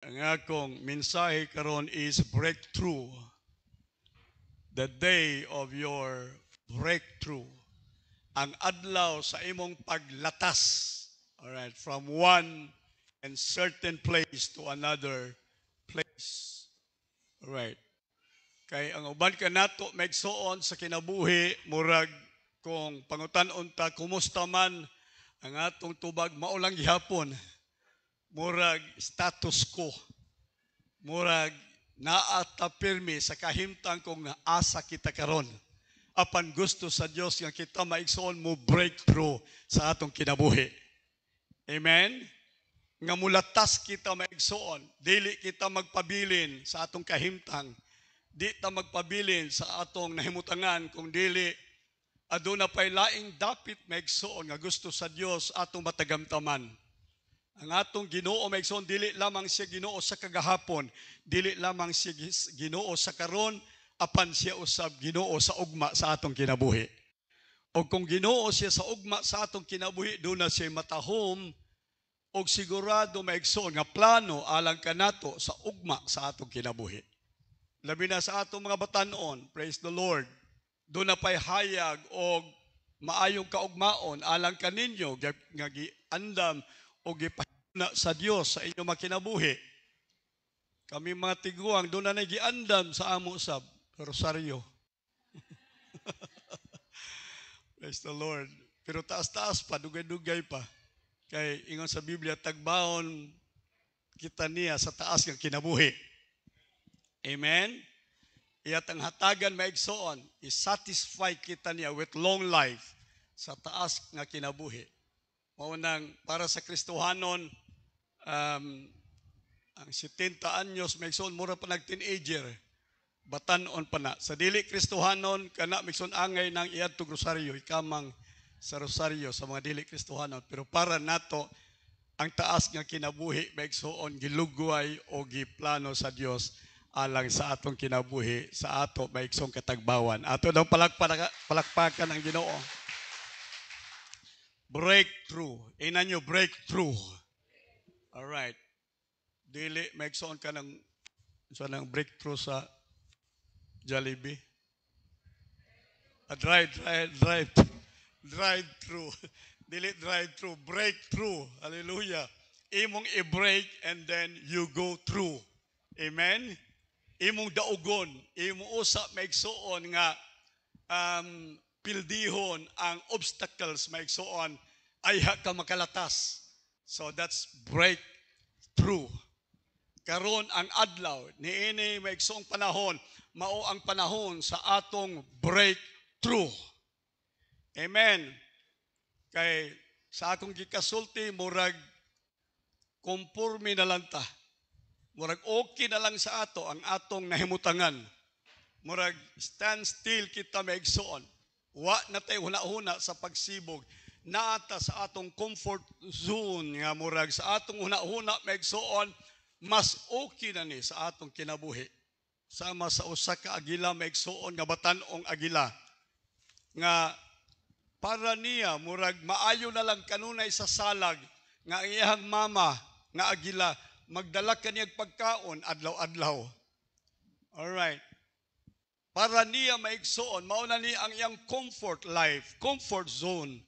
Ang akong mensahe karon is breakthrough. The day of your breakthrough. Ang adlaw sa imong paglatas. Alright, from one and certain place to another place. Alright. Kay ang uban ka nato maigsuon sa kinabuhi murag kung pangutan-on ta kumusta man ang atong tubag maulang gihapon. Murag status quo. Murag naata pirmi sa kahimtang kung naasa kita karon. Apan gusto sa Dios nga kita maigsuon mo breakthrough sa atong kinabuhi. Amen. Nga mulatas kita maigsuon, dili kita magpabilin sa atong kahimtang. Di ta magpabilin sa atong nahimutangan kung dili aduna pay laing dapit maigsuon nga gusto sa Dios atong matagamtaman. Ang atong Ginoo maigsoon dili lamang siya Ginoo sa kagahapon, dili lamang siya Ginoo sa karon, apan siya usab Ginoo sa ugma sa atong kinabuhi. O kung Ginoo siya sa ugma sa atong kinabuhi, doon na siya matahom og sigurado maigsoon nga plano alang kanato sa ugma sa atong kinabuhi. Labi na sa atong mga batan-on, praise the Lord. Doon na pa'y hayag o maayong kaugmaon alang kaninyo nga giandam o gipahina sa Dios sa inyong makinabuhi. Kami mga tiguang doon na giandam sa amo sab Rosario. Praise the Lord. Pero taas-taas pa, dugay-dugay pa. Kay ingon sa Biblia, tagbaon kita niya sa taas ng kinabuhi. Amen? Iyat ang hatagan maigsoon, i-satisfy kita niya with long life sa taas nga kinabuhi. Maunang para sa Kristohanon, ang 70 anyos maigsoon, mura pa nag-teenager, batanon pa na. Sa dili Kristohanon, kana maigsoon angay ng iadtog Rosario, ikamang sa Rosario sa mga dili Kristohanon. Pero para nato, ang taas nga kinabuhi maigsoon, gilugway o giplano sa Dios alang sa atong kinabuhi, sa ato maigsong katagbawan. Ato daw palakpakan ang Ginoo. Breakthrough. Ina nyo, breakthrough. Alright. Dili, maigsoon ka ng breakthrough sa Jollibee. Drive-through. Dili drive-through. Breakthrough. Hallelujah. Imong i-break and then you go through. Amen? Imong daugon, imong usa maigsuon nga pildihon ang obstacles maigsuon ay ka makalatas. So that's breakthrough. Karon ang adlaw niini maigsuong panahon mao ang panahon sa atong breakthrough. Amen. Kay sa akong gikasulti murag konporme na lang ta. Murag okay na lang sa ato ang atong nahimutangan. Murag stand still kita maigsuon. Wa na tayo huna-huna sa pagsibog. Naata sa atong comfort zone nga murag sa atong huna-huna maigsuon, mas okay na ni sa atong kinabuhi. Sama sa usa ka agila maigsuon nga batan-ong agila. Nga para niya murag maayo na lang kanunay sa salag nga ang iyang mama nga agila magdala kaniyang pagkaon adlaw-adlaw. Alright. Para niya maigsuon, mauna niya ang iyang comfort life, comfort zone,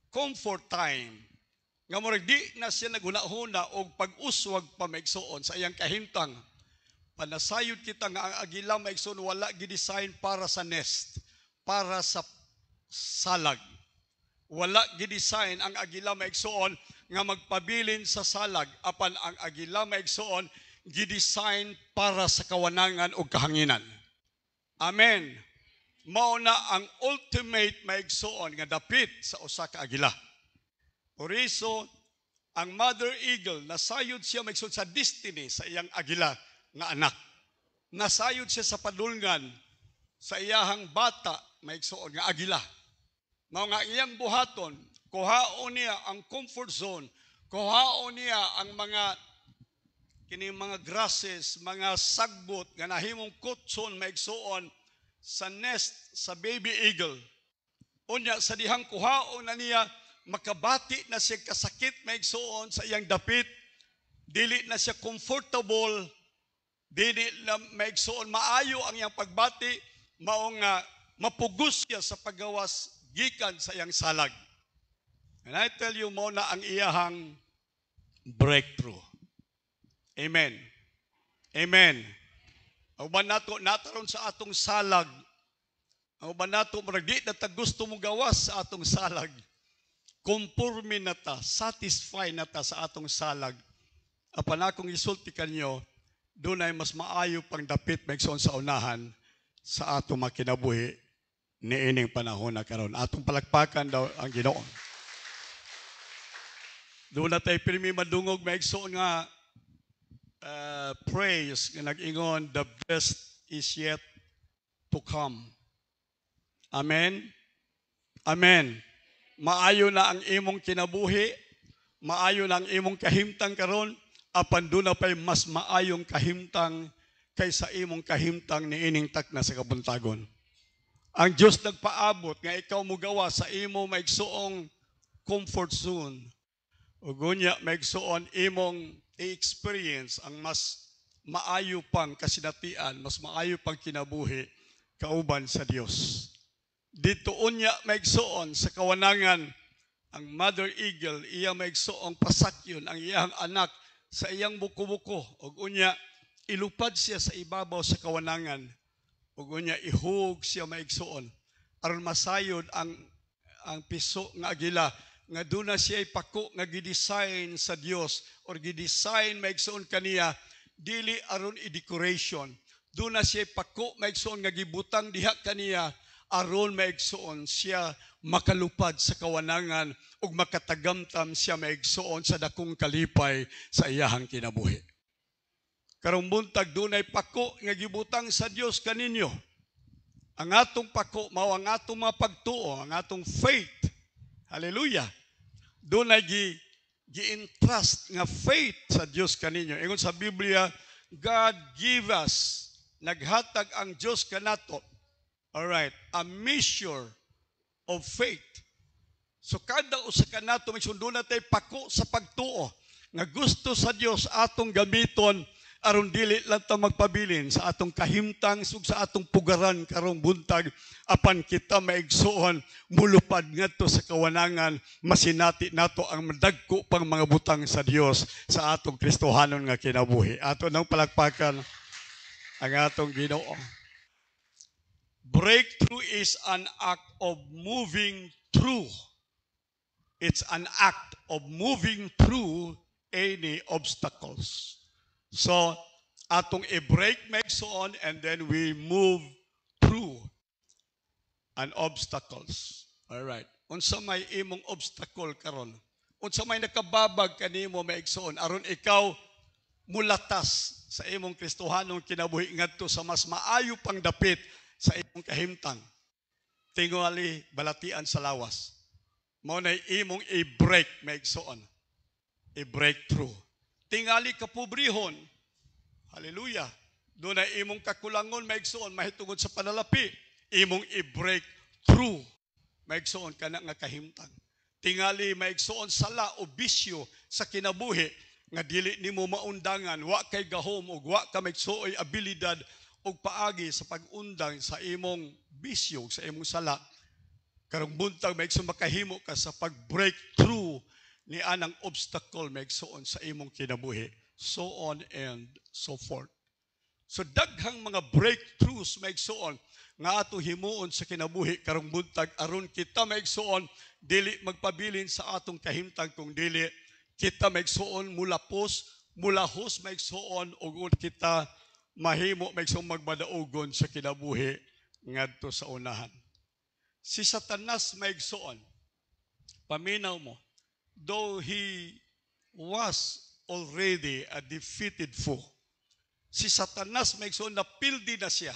comfort time. Nga murag di na siya naghuna-huna og pag-uswag pa maigsuon sa iyang kahimtang. Panasayod kita nga ang agila maigsuon wala gidesign para sa nest, para sa salag. Wala gidesign ang agila maigsuon nga magpabilin sa salag, apan ang agila maigsuon gidesign para sa kawanangan o kahanginan. Amen. Mao na ang ultimate maigsuon nga dapit sa usa ka agila. Por iso, ang mother eagle nasayod siya maigsuon sa destiny sa iyang agila nga anak. Nasayod siya sa padulngan sa iyahang bata maigsuon nga agila. Mao nga iyang buhaton, kuhaon niya ang comfort zone, kuhaon niya ang mga grasses, mga sagbot nga nahimong kutson maigsuon sa nest sa baby eagle. Unya sa dihang kuhaon na niya makabati na siya kasakit maigsuon sa iyang dapit, dili na siya comfortable, dili na maigsoon maayo ang iyang pagbati, mao nga mapugos siya sa paggawas gikan sa iyang salag. And I tell you, mao na ang iyahang breakthrough. Amen. Amen. Ang ba nato nataron sa atong salag, ang ba nato murag di na ta gusto mo gawas sa atong salag. Conforme na ta, satisfy na ta sa atong salag. Apan akong isulti kanyo, doon ay mas maayo pang dapit maigsoon sa unahan sa atong makinabuhi ni ining panahon na karon. Atong palakpakan daw ang Ginoo. Doon na tayo pirmi madungog maigsoon nga praise nga nag-ingon, the best is yet to come. Amen? Amen. Maayo na ang imong kinabuhi, maayo na ang imong kahimtang karon, apan doon na pa'y mas maayong kahimtang kaysa imong kahimtang ni ining takna sa kabuntagon. Ang Diyos nagpaabot nga ikaw mugawa sa imo maigsoong comfort zone. O gunya maigsoon imong i-experience ang mas maayo pang kasinatian, mas maayo pang kinabuhi kauban sa Dios. Dito unya maigsoon sa kawanangan ang Mother Eagle, iya maigsoong pasakyon ang iyang anak sa iyang buko-buko. O unya ilupad siya sa ibabaw sa kawanangan. O unya ihug siya maigsoon aron masayod ang piso nga agila nga doon na siya ipako nga gidesign sa Dios or gidesign maigsoon kaniya dili aron i-decoration. Doon na siya ipako maigsoon nga gibutang diha kaniya aron maigsoon siya makalupad sa kawanangan ug makatagamtam siya maigsoon sa dakong kalipay sa iyahang kinabuhi. Karong buntag dunay pako nga gibutang sa Dios kaninyo. Ang atong pako mao ang atong mapagtuo, ang atong faith. Hallelujah. Dunay gi-entrust nga faith sa Dios kaninyo. Ingon sa Biblia, God give us, naghatag ang Dios kanato. Alright, a measure of faith. So kada usa ka nato may sundo na tay pako sa pagtuo nga gusto sa Dios atong gamiton aron dili lang ta magpabilin sa atong kahimtang sug sa atong pugaran karong buntag apan kita maigsuon mulupad ngadto sa kawanangan masinati nato ang madagko pang mga butang sa Dios sa atong Kristohanon nga kinabuhi. Ato nang palakpakan ang atong Ginoo. Breakthrough is an act of moving through. It's an act of moving through any obstacles. So, atong i-break maigsoon and then we move through an obstacles. All right. Unsa may imong obstacle karon? Unsa may nakababag kanimo maigsoon aron ikaw mulatas sa imong Kristohanong kinabuhi ngadto sa mas maayo pang dapit sa imong kahimtang. Tingali balatian sa lawas. Mao nay imong i-break maigsoon. I-break through. Tingali kapobrehon. Hallelujah. Doon ay imong kakulangon maigsoon mahitungod sa panalapi. Imong i-break through maigsoon kana nga kahimtang. Tingali maigsoon sala o bisyo sa kinabuhi nga dili nimo maundangan, wa kay gahom ug wa ka maigsuoy abilidad og paagi sa pag-undang sa imong bisyo, sa imong sala. Karong buntag maigsoon makahimo ka sa pag-break through ni anang obstacle maigsoon sa imong kinabuhi. So on and so forth. So daghang mga breakthroughs maigsoon nga ato himuon sa kinabuhi karong buntag aron kita maigsoon dili magpabilin sa atong kahimtang kung dili kita maigsoon mulapos, mulahos maigsoon ug kita mahimo maigsoon magbadaogon sa kinabuhi ngadto sa unahan. Si Satanas maigsoon, paminaw mo, though he was already a defeated foe. Si Satanas maigsoon napildi na siya.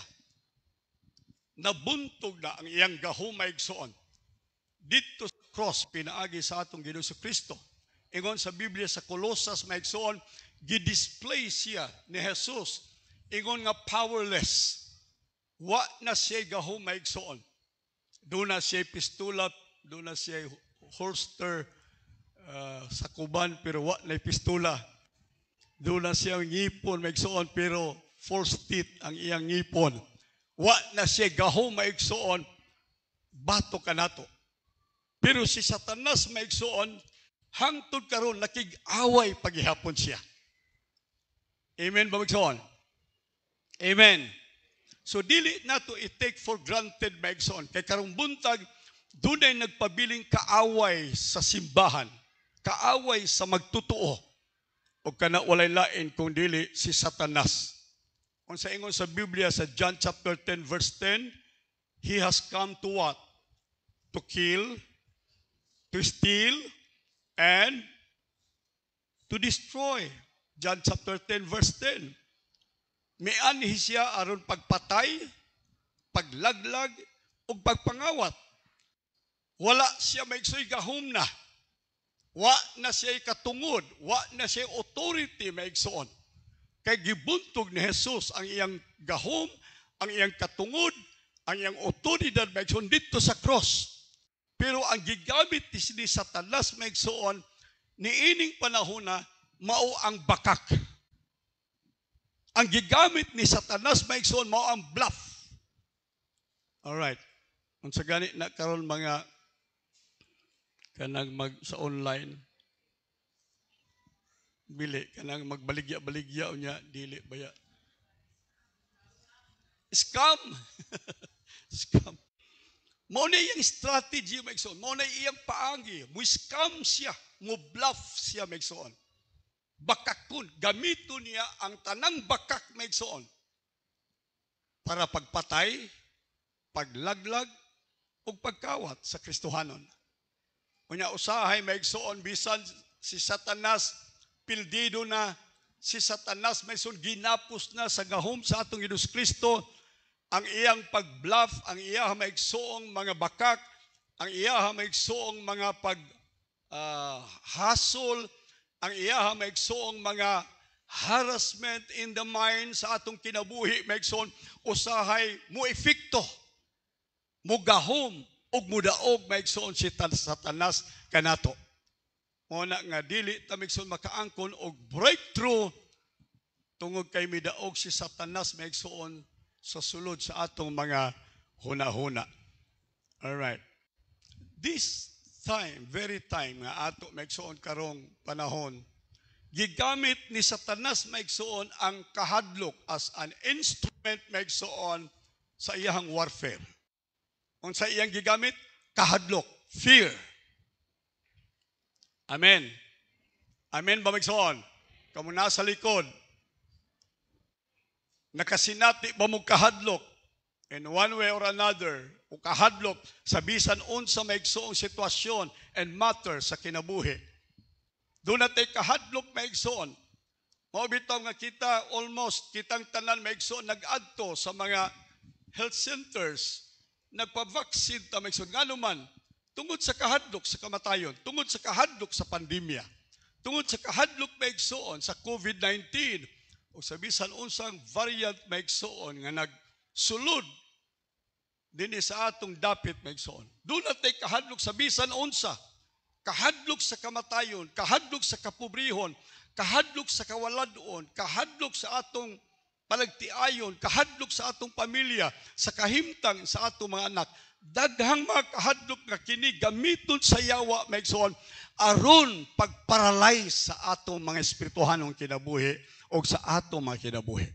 Nabuntog na ang iyang gahom maigsoon. Dito sa cross pinaagi sa atong Ginoo Kristo. Ingon sa Biblia sa Colossus maigsoon, gidisplay siya ni Jesus. Ingon nga powerless. Wa na siya gahom maigsoon. Doon na siya pistola, doon na siya holster sa kuban pero wa na pistola. Doon na siyang ngipon, maigsoon, pero false teeth ang iyang ngipon. Wa na siya gahom, maigsoon, bato ka nato. Pero si Satanas, maigsoon, hangtod karon nakig-away paghihapon siya. Amen ba maigsoon? Amen. So dili nato i-take for granted, maigsoon, kay karong buntag dunay nagpabiling kaaway sa simbahan, kaaway sa magtutuo, o kana walay lain kung dili si Satanas. Kung sa ingon sa Biblia sa John chapter 10 verse 10, he has come to what? To kill, to steal, and to destroy. John chapter 10 verse 10. Mianhi siya aron pagpatay, paglaglag, ug pagpangawat. Wala siya maigsoy gahom na. Wa na siya katungod, wa na siya authority maigsoon. Kay gibuntog ni Jesus ang iyang gahom, ang iyang katungod, ang iyang otoridad maigsoon dito sa cross. Pero ang gigamit ni Satanas maigsoon niining panahon na mao ang bakak. Ang gigamit ni Satanas maigsoon mao ang bluff. Alright. Unsa gani na karon mga kanang sa online bili kanang magbaligya-baligya unya dili baya scam. Scam. Mao na iyang strategy maigsoon, mao na iyang paagi, mo scam siya, mo bluff siya maigsoon. Bakakon, gamiton niya ang tanang bakak maigsoon para pagpatay, paglaglag ug pagkawat sa Kristohanon. Unya usahay maigsoon bisan si Satanas pildido na, si Satanas maigsoon ginapos na sa gahom sa atong Hesus Kristo ang iyang pagbluff, ang iyang maigsoong mga bakak, ang iyang maigsoong mga hasol, ang iyang maigsoong mga harassment in the mind sa atong kinabuhi maigsoon usahay mo efekto, mo gahom ug mudaog maigsoon si Satanas kanato. Muna nga dili ta maigsoon makaangkon og breakthrough tungod kay midaog si Satanas maigsoon sa sulod sa atong mga huna-huna. All right. This time, very time nga ato maigsoon karong panahon, gigamit ni Satanas maigsoon ang kahadlok as an instrument maigsoon sa iyang warfare. Kung sa iyang gigamit, kahadlok, fear. Amen. Amen ba maigsoon? Kamu nasa likod, nakasinati ba mo kahadlok in one way or another, o kahadlok sa bisan unsa maigsoong sitwasyon and matter sa kinabuhi. Doon natin kahadlok maigsoon. Mao bitaw nga kita almost kitang tanan maigsoon nag-adto sa mga health centers, nagpa-vaccine ta maigsoon ngano man tungod sa kahadlok sa kamatayon, tungod sa kahadlok sa pandemya, tungod sa kahadlok maigsoon sa COVID-19 o sa bisan unsang variant maigsoon nga nagsulod dinhi sa atong dapit maigsoon. Doon natin kahadlok sa bisan unsa, kahadlok sa kamatayon, kahadlok sa kapobrehon, kahadlok sa kawaladon, kahadlok sa atong palagtiayon, kahadlok sa atong pamilya, sa kahimtang sa atong mga anak. Daghang mga kahadlok nga kini gamiton sa yawa maigsoon aron pagparalyze sa atong mga espirituhanong kinabuhi o sa atong mga kinabuhi.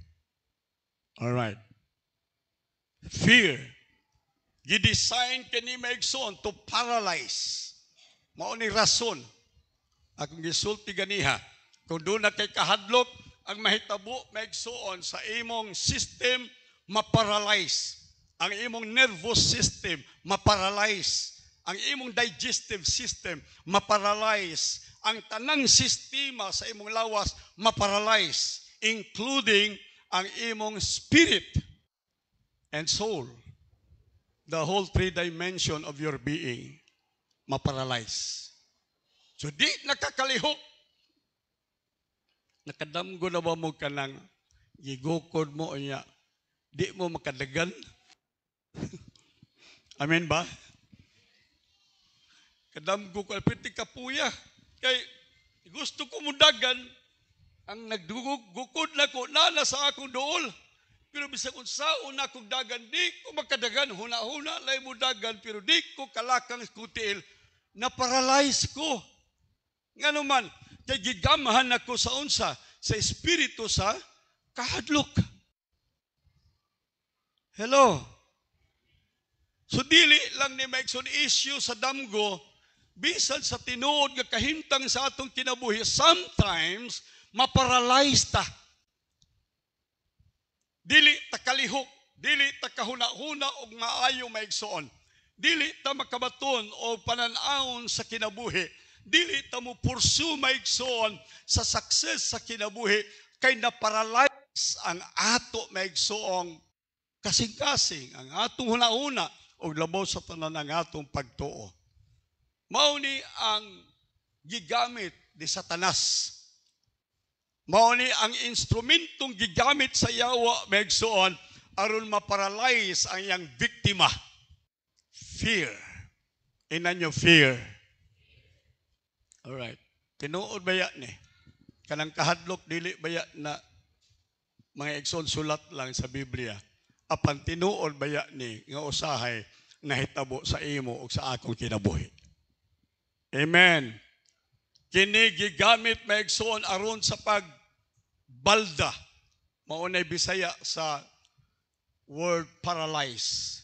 All right. Fear. Gidesign kini maigsoon to paralyze. Mao ni rason akong gisulti ganiha. Kung doon na kay kahadlok, ang mahitabo maigsoon sa imong system maparalyze. Ang imong nervous system maparalyze. Ang imong digestive system maparalyze. Ang tanang sistema sa imong lawas maparalyze, including ang imong spirit and soul. The whole three dimension of your being maparalyze. So di nakakalihok. Nakadamgo na ba mo ka ng gigukod mo niya? Di mo makadagan? Amen ba? Kadamgo ko, pwede kapuya. Kay gusto ko mo dagan, Ang nagdugugukod na ko, nana sa akong dool. Pero bisag unsaon na kong dagan, di ko makadagan, huna-huna, lay mo dagan, pero di ko kalakang kutiil, na-paralyze ko. Nga naman, kay gigamahan ako sa unsa, sa espiritu sa kahadlok. Hello? So dili lang ni maikson issue sa damgo, bisan sa tinuod nga kahimtang sa atong kinabuhi, sometimes, maparalyze ta. Dili ta kalihok, dili ta kahuna-huna og maayo maigsoon. Dili ta makabaton o pananawon sa kinabuhi. Dili ta mo pursue maigsoon sa success sa kinabuhi kay na-paralyze ang ato maigsoong kasing-kasing, ang atong huna-huna og labaw sa tanan ang atong pagtuo. Mao ni ang gigamit ni Satanas. Mao ni ang instrumentong gigamit sa yawa maigsoon aron ma-paralyze ang iyang biktima. Fear. Inanyo fear. Alright. Tinuod baya ni? Kanang kahadlok dili baya na mga igsoon sulat lang sa Biblia. Apan tinuod baya ni nga usahay nahitabo sa imo ug sa akong kinabuhi. Amen. Kini gigamit maigsoon aron sa balda. Maunay Bisaya sa word paralyze.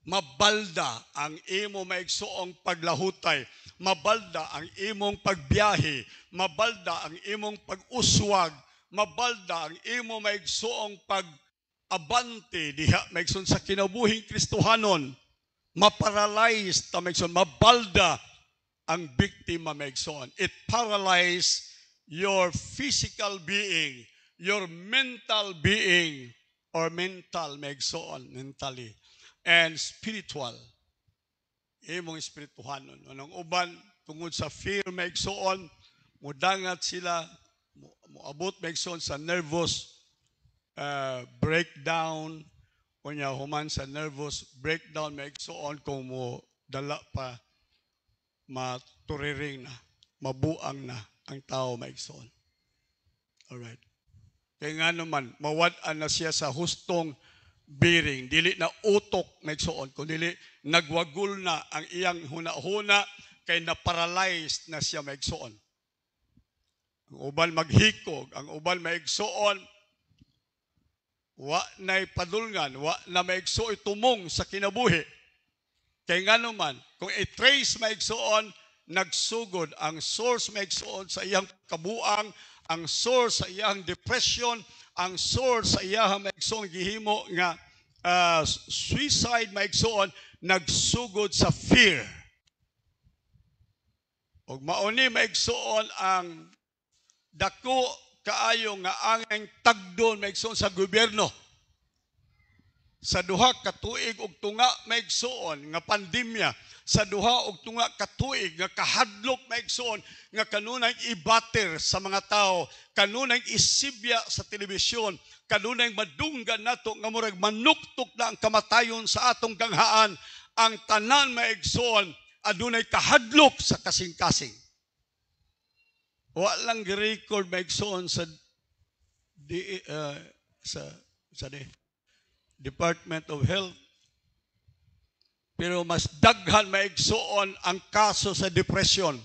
Mabalda ang imo maigsoong paglahutay. Mabalda ang imong pagbiyahe. Mabalda ang imong pag-uswag. Mabalda ang imo maigsoong pag-abante diha maigsoon sa kinabuhing Kristohanon. Maparalyze ta maigsoon. Mabalda ang biktima maigsoon. It paralyze your physical being, your mental being, or mental maigsoon, mentally, and spiritual. Imong espirituhanon. Anong uban, tungod sa fear maigsoon, mudangat sila, muabot maigsoon sa nervous breakdown, kunya human sa nervous breakdown maigsoon kung mo dala pa maturiring na, mabuang na ang tao maigsoon. Alright. Kaya nga naman, mawad-an na siya sa hustong bearing. Dili na utok maigsoon, kundi nagwagul na ang iyang huna-huna kay na-paralyzed na siya maigsoon. Ang uban maghikog, ang uban maigsoon, wa na'y padulngan, wa na maigsoon tumong sa kinabuhi. Kaya nga naman, kung i-trace maigsoon, nagsugod ang source maigsoon sa iyang kabuang, ang source sa iyang depression, ang source sa iyang maigsoon gihimo nga suicide maigsoon, nagsugod sa fear. Og mauni maigsoon ang dako kaayo nga angeng tagdon maigsoon sa gobyerno. Sa duha ka tuig og tunga maigsoon nga pandemya, sa duha og tunga ka tuig nga kahadlok maigsoon nga kanunay ibater sa mga tao, kanunay isibya sa telebisyon, kanunay madunggan nato nga murag manuktok na ang kamatayon sa atong ganghaan, ang tanan maigsoon adunay kahadlok sa kasing-kasing. Wa lang gi-record maigsoon sa Department of Health. Pero mas daghan maigsoon ang kaso sa depression.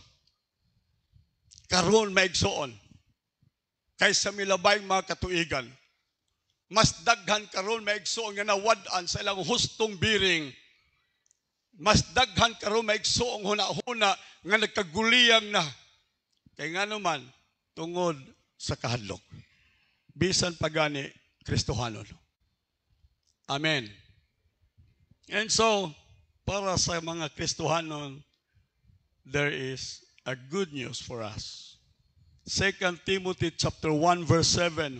Karon maigsoon. Kaysa milabay mga katuigan. Mas daghan karon maigsoon nga nawad-an sa ilang hustong biring. Mas daghan karon maigsoon huna-huna nga nagkaguliyang na. Kaya nga naman, tungod sa kahadlok. Bisan pagani Kristohanon. Amen. And so, para sa mga Kristohanon, there is a good news for us. 2 Timothy chapter 1 verse 7.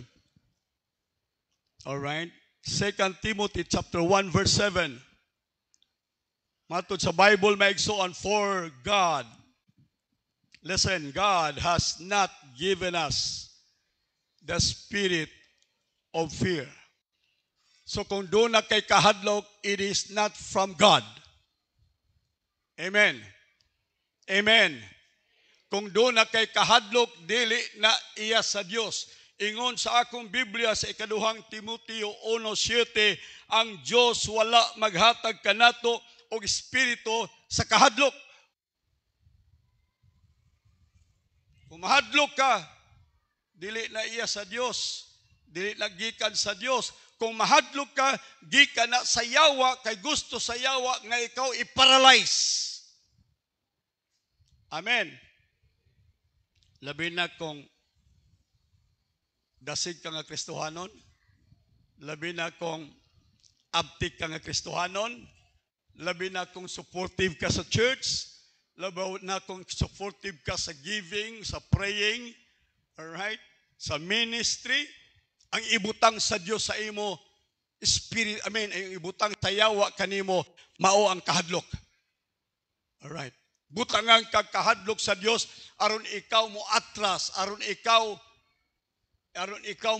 All right? 2 Timothy chapter 1 verse 7. Matod sa Bible maigsoon, for God, listen, God has not given us the spirit of fear. So kung doon na kay kahadlok, it is not from God. Amen. Amen. kung doon na kay kahadlok, dili na iya sa Dios. Ingon sa akong Biblia sa ikaduhang Timoteo 1:7, ang Dios wala maghatag kanato og espiritu sa kahadlok. Kung mahadlok ka, dili na iya sa Dios, dili na gikan sa Dios. Kung mahadlok ka, gikan na sa yawa, kay gusto sa yawa nga ikaw i-paralyze. Amen. Labi na kung dasig ka nga Kristohanon, labi na kung abtik ka nga Kristohanon, labi na kung supportive ka sa church, labi na kung supportive ka sa giving, sa praying, alright, sa ministry, ang ibutang sa Dios sa imo, spirit, ang ibutang tayawa kanimo, mao ang kahadlok. Alright. Butangan kag kahadlok sa Dios aron ikaw mo atras, aron ikaw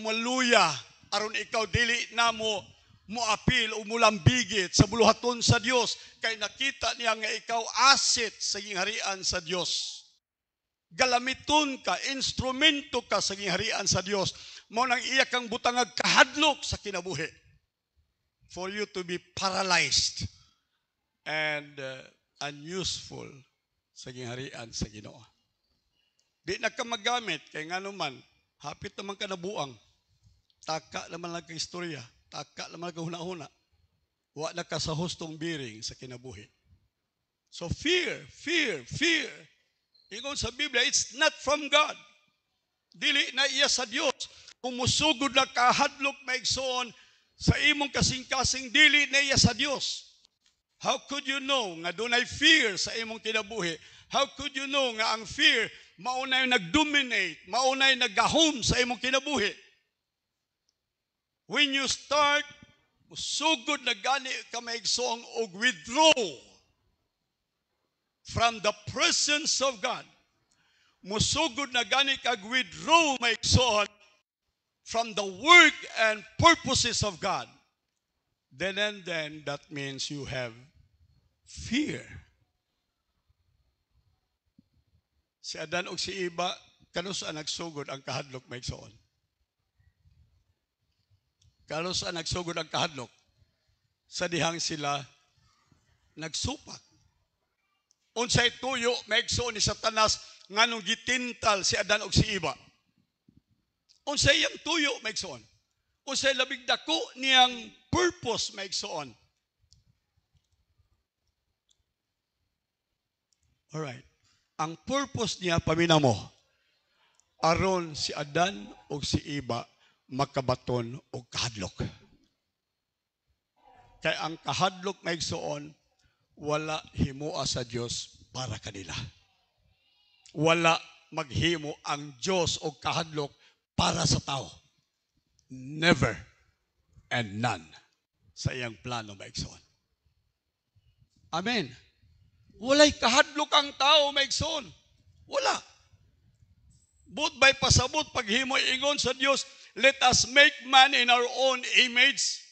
maluya, aron ikaw dili na mo apil o mulambigit sa buluhaton sa Dios, kay nakita niya nga ikaw asset sa gingharian sa Dios. Galamiton ka, instrumento ka sa gingharian sa Dios. Mao nang iya kang butangag kahadlok sa kinabuhi. For you to be paralyzed and unuseful sa gingharian sa Ginoo. Di na ka magamit, kay nga naman, hapit naman ka na buang. Taka naman lang ka istorya, taka naman ka huna-huna. Wa na ka sa hustong biring sa kinabuhi. So fear. Ingon sa Biblia, it's not from God. Dili na iya sa Dios. Kung musugod na kahadlok maigsoon sa imong kasing-kasing, dili na iya sa Dios. How could you know nga dunay fear sa imong kinabuhi? How could you know nga ang fear maunay nag-dominate, maunay nag-gahom sa imong kinabuhi? When you start, musugod na gani ka maigsoong og withdraw from the presence of God. Musugod na gani kag withdraw maigsoon from the work and purposes of God. Then that means you have fear. Si Adan o si Eva, kanusaan nagsugod ang kahadlok maigsoon. Kanusaan nagsugod ang kahadlok sa dihang sila nagsupak. Unsay tuyo maigsoon ni Satanas nganong gitintal si Adan o si Eva. Unsay yang tuyo maigsoon. Unsay labing dako niyang purpose maigsoon. Alright. Ang purpose niya, paminamo, aron si Adan o si Eva makabaton o kahadlok. Kaya ang kahadlok maigsoon, wala himoa sa Dios para kanila. Wala maghimo ang Dios o kahadlok para sa tao. Never and none sa iyang plano maigsoon. Amen. Walay kahadlok ang tao maigsoon. Wala. But by pasabot paghimo ingon sa Dios, let us make man in our own image.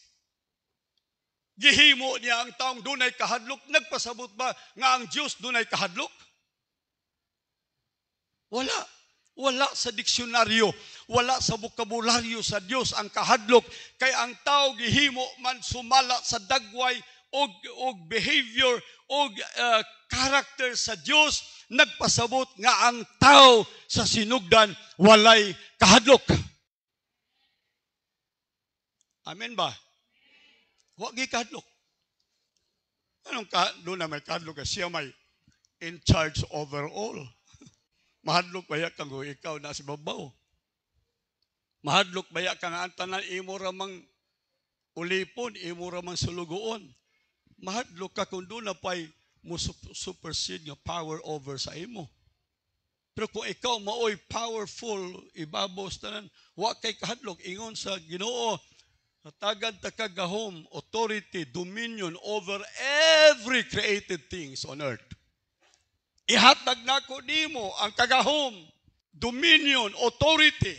Gihimo niya ang taong dunay kahadlok. Nagpasabot ba nga ang Diyos dunay kahadlok? Wala. Wala sa diksyonaryo. Wala sa bokabularyo sa Diyos ang kahadlok. Kay ang tao gihimo man sumala sa dagway og behavior og character sa Diyos, nagpasabot nga ang tao sa sinugdan walay kahadlok. Amen ba? Wagi kahadlok. Anong doon na may kahadlok? Siya may in charge over all. Mahadlok baya kang ikaw na si babaw. Mahadlok baya kang antanan imo ramang ulipon, imo ramang sulugoon. Mahadlok ka kung doon na pa'y mo supersede nga power over sa imo. Pero kung ikaw maoy powerful, ibabos tanan, wa kay kahadlok, ingon sa Ginoo, tagad ta kagahom, authority, dominion over every created things on earth. Ihatag nako nimo ang kagahom, dominion, authority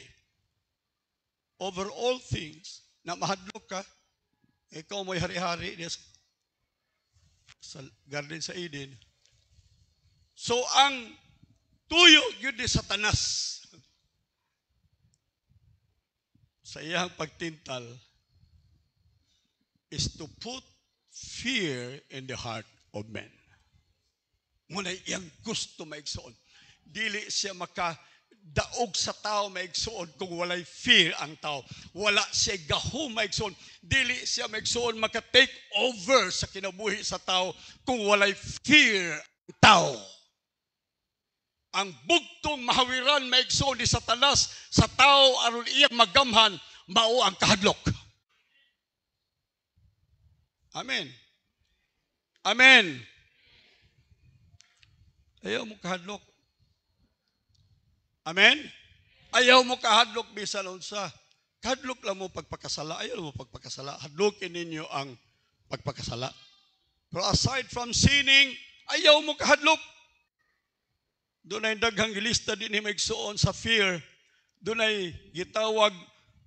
over all things. Na mahadlok ka, ikaw mo'y hari-hari sa garden sa Eden. So ang tuyo yun ni Satanas sa iyang pagtintal is to put fear in the heart of men. Muna iyang gusto maigsoon. Dili siya makadaog sa tao maigsoon kung walay fear ang tao. Wala siya gahom maigsoon. Dili siya maigsoon maka-take over sa kinabuhi sa tao kung walay fear ang tao. Ang bugtong mahawiran maigsoon ni Satanas sa tao aron iyang magamhan mao ang kahadlok. Amen. Amen. Ayaw mo kahadlok. Amen? Ayaw mo kahadlok bisan unsa. Kahadlok lang mo pagpakasala. Ayaw mo pagpakasala. Hadlokin ninyo ang pagpakasala. Pero aside from sinning, ayaw mo kahadlok. Doon ay daghang gilista din ni maigsuon sa fear. Doon ay gitawag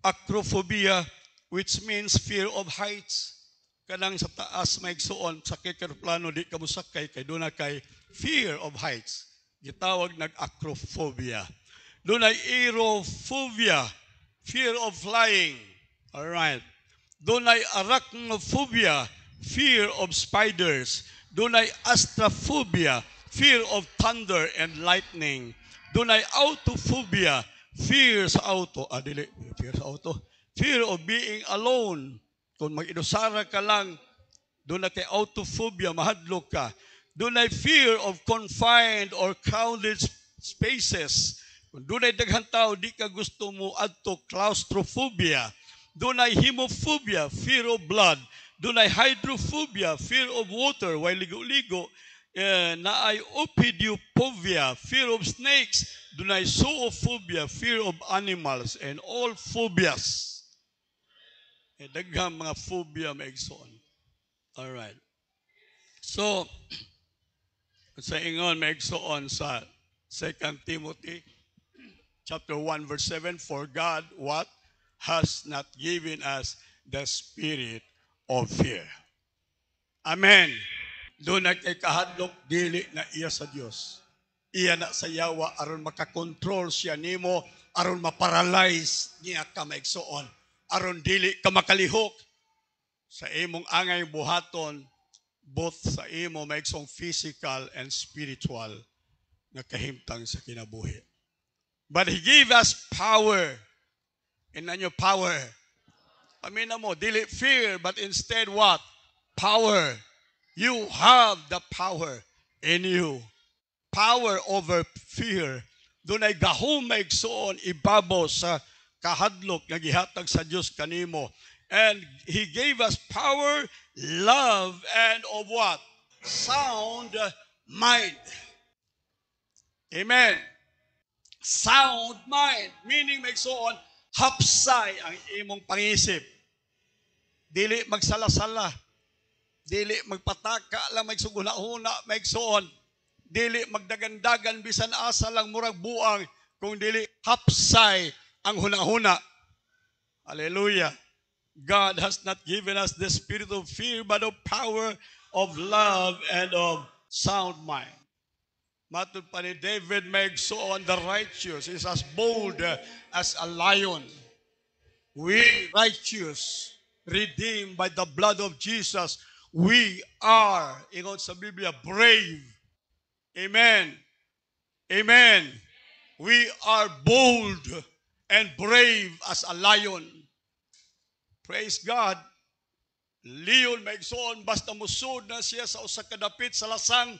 acrophobia, which means fear of heights. Kanang sa taas maigsuon sa kikirplano di ka musakay kay doon na kay fear of heights. Gitawag nag-acrophobia. Doon ay aerophobia, fear of flying. Alright. Doon ay arachnophobia, fear of spiders. Doon ay astrophobia, fear of thunder and lightning. Doon ay autophobia, fear sa auto. Fear sa auto. Fear of being alone. Kung mag-inusara ka lang, doon na kay autophobia, mahadlok ka. Doon ay fear of confined or crowded spaces. Kung doon ay daghang tao, di ka gusto mo adto claustrophobia. Doon ay hemophobia, fear of blood. Doon ay hydrophobia, fear of water, while ligo-ligo. Na ay opidiophobia, fear of snakes. Doon ay zoophobia, fear of animals, and all phobias. Daghang mga phobia maigsoon. Alright. So, sa ingon maigsoon sa 2 Timothy chapter 1 verse 7, for God what has not given us the spirit of fear. Amen. Doon na kay kahadlok dili na iya sa Dios. Iya na sa yawa aron makakontrol siya nimo, aron maparalyze niya ka maigsoon. Aron dili ka makalihok sa imong angay buhaton, both sa imo maigsong physical and spiritual na kahimtang sa kinabuhi. But He gave us power. And ano power? Amina mo, dili fear, but instead what? Power. You have the power in you. Power over fear. Doon ay gahom maigsoon ibabaw sa kahadlok nga gihatag sa Dios kanimo. And He gave us power, love, and of what? Sound mind. Amen. Sound mind. Meaning, maigsoon, hapsay ang imong pangisip. Dili magsala-sala. Dili magpataka lang magsuguna-huna, maigsoon. Dili magdagandagan bisan asa lang murag buang. Kung dili hapsay ang huna-huna. Hallelujah. God has not given us the spirit of fear, but of power, of love, and of sound mind. Matod pa ni David maigsoon, the righteous is as bold as a lion. We righteous, redeemed by the blood of Jesus, we are, ingon sa Biblia, brave. Amen. Amen. We are bold and brave as a lion. Praise God. Leon maigsoon, basta musod na siya sa usa ka dapit sa lasang,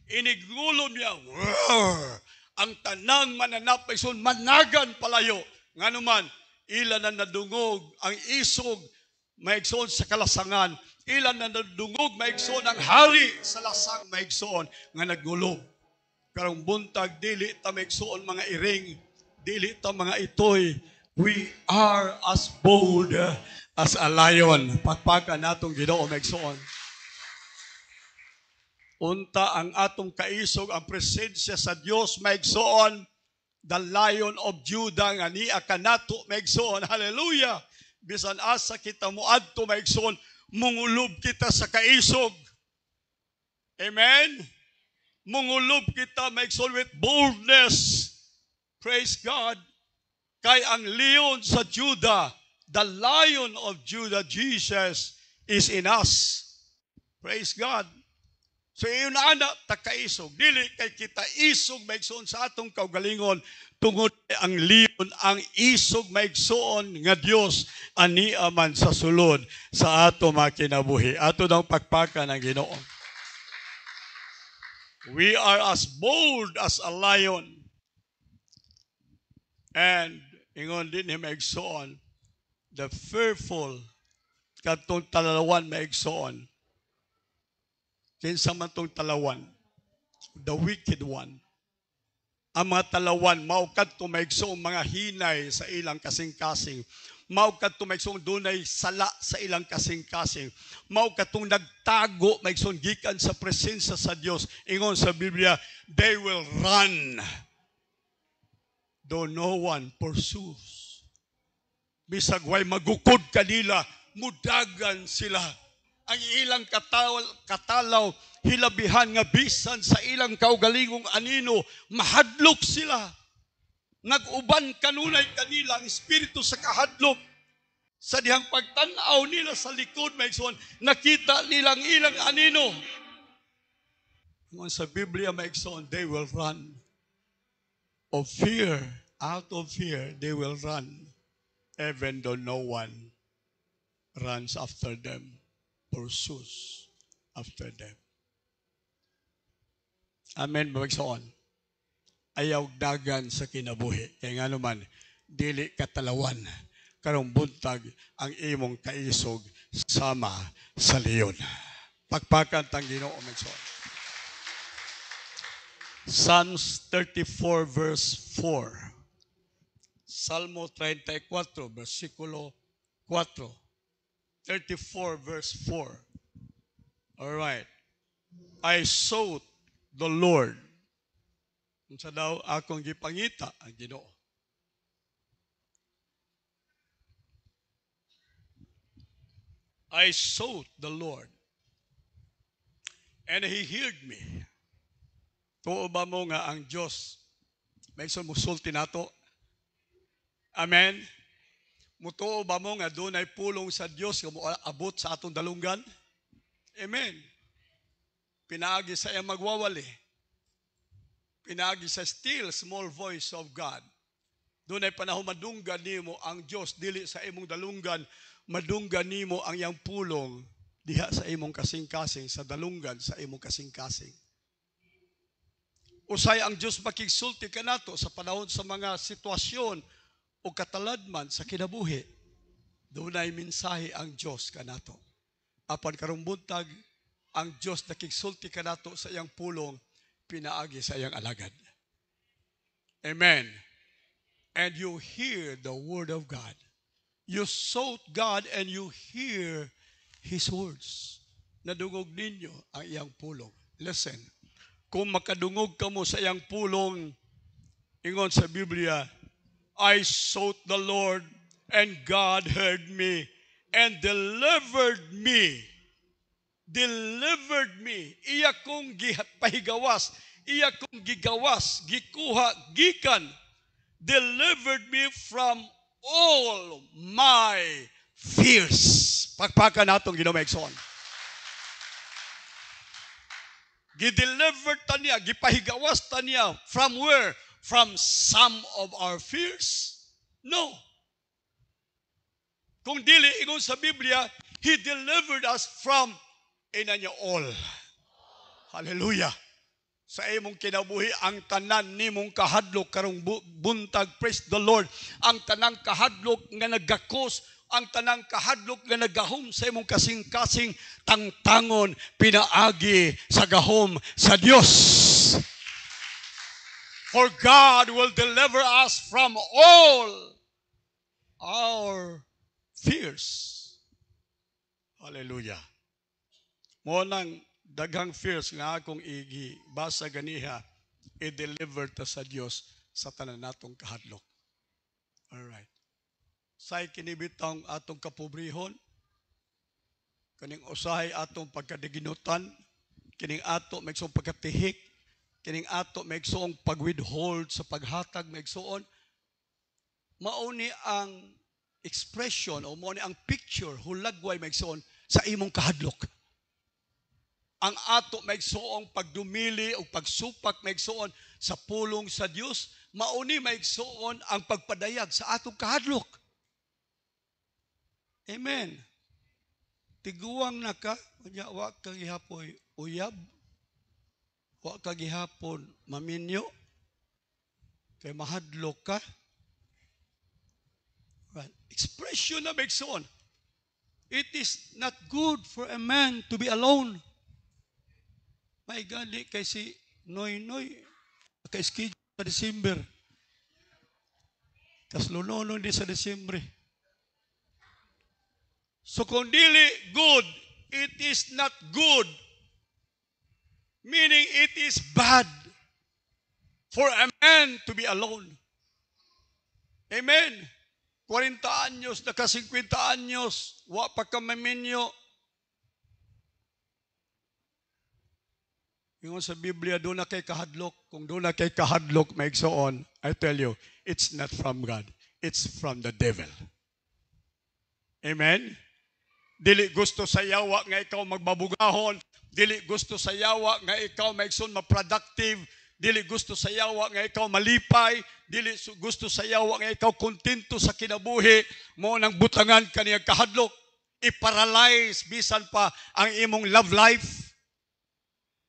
inigulon niya, roar! Ang tanang mananap maigsoon, managan palayo. Nganuman, ila na nadungog ang isog maigsoon sa kalasangan. Ila na nadungog maigsoon ang hari sa lasang maigsoon nga naggulo. Karong buntag, dili ta maigsoon mga iring, dili ta mga itoy. We are as bold as a lion. Pagpaga natong Ginoo maigsoon. Unta ang atong kaisog, ang presensya sa Dios maigsoon, the Lion of Judah nga niya kanato maigsoon. Hallelujah. Bisan asa kita moadto maigsoon, mungulob kita sa kaisog. Amen. Mungulob kita, maigsoon with boldness. Praise God. Kay ang leon sa Judah, the Lion of Judah, Jesus, is in us. Praise God. So iyon na ana, takaisog. Dili kay kita isog maigsoon sa atong kaugalingon, tungod ang leon, ang isog maigsoon nga Dios ania man sa sulod sa ato mga kinabuhi. Ato daw pagpakan ang Ginoo. We are as bold as a lion. And ingon din ni maigsoon, the fearful, katong talawan maigsoon. Kinsa man tong talawan? The wicked one. Ang mga talawan, maukad tumaigsoong mga hinay sa ilang kasing-kasing. Maukad tumaigsoong dunay sala sa ilang kasing-kasing. Maukad tong nagtago, maigsoong gikan sa presensya sa Dios. Ingon sa Biblia, they will run, though no one pursues. Bisag way magukod kanila, mudagan sila. Ang ilang katalaw, hilabihan nga bisan sa ilang kaugalingong anino, mahadlok sila. Nag-uban kanunay kanila ang espiritu sa kahadlok. Sa dihang pagtanaw nila sa likod, maigsoon, nakita nilang ilang anino. Ngon sa Biblia, maigsoon, they will run. Of fear, out of fear, they will run. Even though no one runs after them, pursues after them. Amen, maigsoon. Ayaw dagan sa kinabuhi. Kaya nga naman, dili katalawan. Karong buntag ang imong kaisog sama sa leon. Pagpakan tang Ginoo, maigsoon. Psalms 34 verse 4. Salmo 34, versikulo 4. 34 verse 4. All right. I sought the Lord. Unsa daw akong gipangita ang Ginoo. I sought the Lord, and He heard me. Tuo ba mo nga ang Diyos may musulti nato? Amen. Mutuo ba mo nga doon ay pulong sa Diyos nga abot sa atong dalunggan? Amen. Pinaagi sa iyang magwawali. Pinaagi sa still small voice of God. Doon ay panahon madunggan nimo ang Diyos dili sa imong dalunggan, madunggan nimo ang iyang pulong diha sa imong kasing-kasing, sa dalunggan sa imong kasing-kasing. Usay ang Diyos makigsulti kanato sa panahon sa mga sitwasyon o kataladman sa kinabuhi. Doon ay mensahe ang Diyos kanato. Apan karong buntag, ang Diyos nakigsulti kanato sa iyang pulong, pinaagi sa iyang alagad. Amen. And you hear the word of God. You sought God and you hear His words. Nadungog ninyo ang iyang pulong. Listen, kung makadungog ka mo sa iyang pulong, ingon sa Biblia, I sought the Lord and God heard me and delivered me. Delivered me. Iya kong pahigawas. Iya kong gigawas, gikuha, gikan. Delivered me from all my fears. Pagpaka natong Ginoo. Gideliver ta niya, gipahigawas ta niya. From where? From some of our fears? No. Kung dili, ingon sa Biblia, He delivered us from inanya all. Hallelujah. Sa imong kinabuhi, ang tanan nimong kahadlok karong buntag, praise the Lord. Ang tanang kahadlok nga nagakos, ang tanang kahadlok nga nagahom sa imong kasing-kasing, tangtangon, pinaagi sa gahom sa Dios. For God will deliver us from all our fears. Hallelujah. Mo nang daghang fears nga akong basa ganiha, i-deliver ta sa Dios sa tanan natong kahadlok. All right. Say kinibitang atong kapobrehon, kaning usahay atong pagkadiginutan, kining ato may pagkatihik, kining ato maigsuong pag-withhold sa paghatag maigsuon, mauni ang expression o mauni ang picture hulagway maigsuon sa imong kahadlok. Ang ato maigsuong pagdumili o pagsupak maigsuon sa pulong sa Dios, mauni maigsuon ang pagpadayag sa atong kahadlok. Amen. Tiguang na ka, wa ka gihapoy uyab, wa ka gihapon maminyo, kay mahadlok ka. Right. Expression na maigsuon. It is not good for a man to be alone. May gali kay si Noy kay schedule sa December. Kaslunonon di sa December. So kung dili good, it is not good. Meaning it is bad for a man to be alone. Amen. 40 anyos, naka 50 anyos, wa pa ka maminyo. Ingon sa Biblia, doon na kay kahadlok. Kung doon na kay kahadlok, maigsoon, I tell you, it's not from God. It's from the devil. Amen? Dili gusto sa yawa nga ikaw magbabugahon. Dili gusto sa yawa nga ikaw maigsoon ma-productive. Dili gusto sa yawa nga ikaw malipay. Dili gusto sa yawa nga ikaw kontento sa kinabuhi. Mo nang butangan kaniyang kahadlok. I-paralyze bisan pa ang imong love life.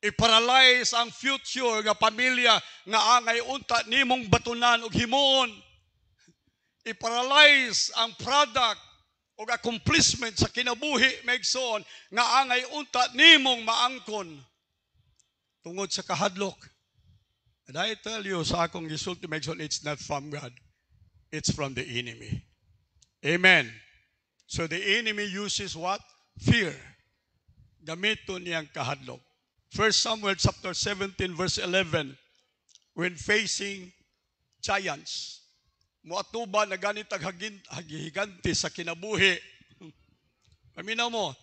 I-paralyze ang future nga pamilya nga angay unta nimong batunan ug himuon. I-paralyze ang product ug accomplishment sa kinabuhi maigsoon nga angay unta nimong maangkon tungod sa kahadlok. And I tell you sa akong gisulti maigsoon, it's not from God. It's from the enemy. Amen. So the enemy uses what? Fear. Gamiton niyang kahadlok. 1 Samuel chapter 17 verse 11, when facing giants, muatuba na ganit aghihiganti sa kinabuhi. Paminaw mo,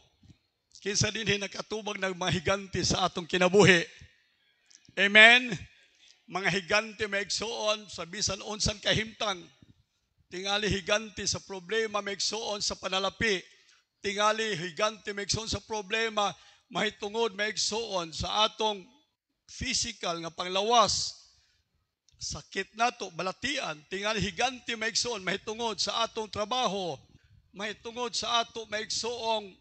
kinsa dinhi nakatubag ng mga higanti sa atong kinabuhi. Amen? Mga higanti maigsuon sa bisan unsang kahimtang. Tingali higanti sa problema maigsuon sa panalapi. Tingali higanti maigsuon sa problema mahitungod maigsuon sa atong physical nga panglawas. Sakit nato, balatian, tingali higanti maigsuon mahitungod sa atong trabaho, mahitungod sa ato maigsuong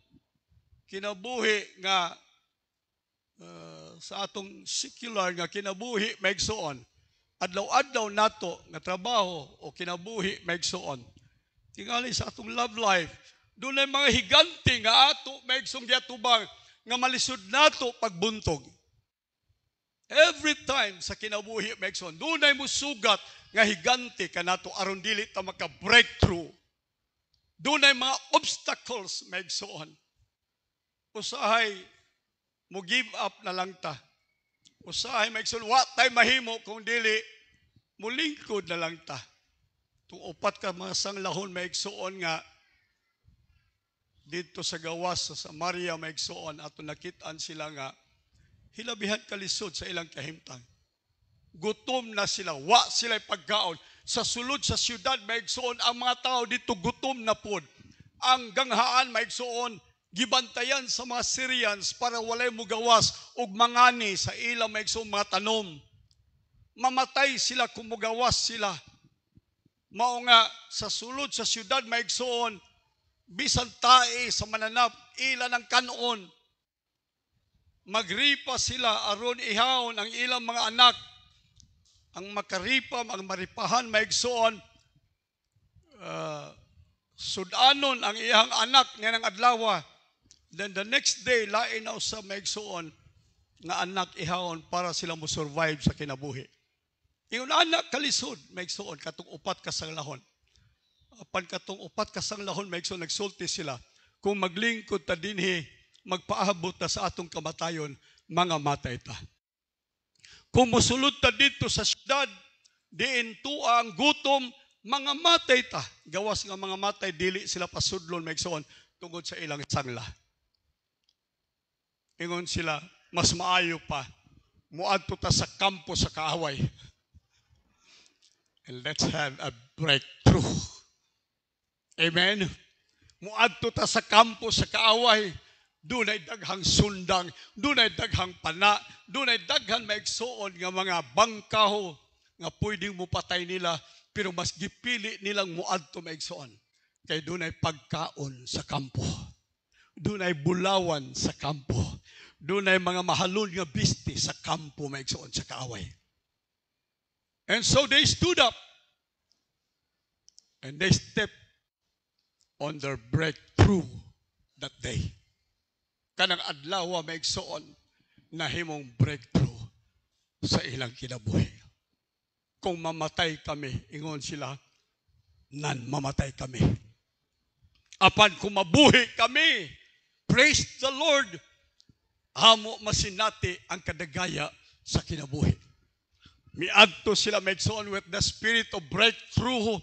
kinabuhi nga sa atong secular nga kinabuhi maigsuon. Adlaw-adlaw nato nga trabaho o kinabuhi maigsuon. Tingali sa atong love life, dunay mga higanti nga ato maigsuong giatubang nga malisod nato pagbuntog. Every time sa kinabuhi maigsoon, dunay mo sugat nga higanti kanato aron dili ta maka-breakthrough. Dunay mga obstacles maigsoon. Usahay mo give up na lang ta. Usahay maigsoon wa tay mahimo kung dili mulingkod na lang ta. Tung upat ka mga sanglahon maigsoon nga dito sa gawas sa Samaria maigsoon ato nakitaan sila nga hilabihan kalisod sa ilang kahimtang. Gutom na sila, wa sila pagkaon. Sa sulod sa syudad maigsoon ang mga tao dito gutom na pod. Ang ganghaan maigsoon gibantayan sa mga Syrians para walay mugawas og mangani sa ilang maigsoon mga tanom. Mamatay sila kung mugawas sila. Mao nga sa sulod sa syudad maigsoon bisan tae sa mananap, ila ng kanon. Magripa sila aron ihawon ang ilang mga anak. Ang makaripam, ang maripahan, maigsoon, sudanon ang iyang anak nga ng adlaw. Then the next day, lain na sa maigsoon nga anak ihawon para sila mo survive sa kinabuhi. Yung anak kalisod, maigsoon, katong upat kasanglahon. Apan katong upat kasanglahon maigsoon nagsulti sila kung maglingkod ta dinhi magpaabot ta sa atong kamatayon mga matay ta. Kung mosulod ta dito sa syudad diin tuwa ang gutom mga matay ta. Gawas nga mga matay dili sila pasudlon maigsoon tungod sa ilang sangla. Ingon sila mas maayo pa muadto ta sa kampo sa kaaway. And let's have a breakthrough. Amen? Muadto ta sa kampo sa kaaway. Dunay daghang sundang, dunay daghang pana, dunay daghang maigsuon nga mga bangkaho nga pwedeng mupatay nila, pero mas gipili nilang muadto maigsuon. Kay dunay pagkaon sa kampo. Dunay bulawan sa kampo. Dunay mga mahalon nga bisti sa kampo maigsuon sa kaaway. And so they stood up and they stepped on their breakthrough that day. Kanang adlaw maigsuon na himong breakthrough sa ilang kinabuhi. Kung mamatay kami, ingon sila, nan mamatay kami. Apan kung mabuhi kami, praise the Lord, amo masinati ang kadagaya sa kinabuhi. Miadto sila maigsuon with the spirit of breakthrough.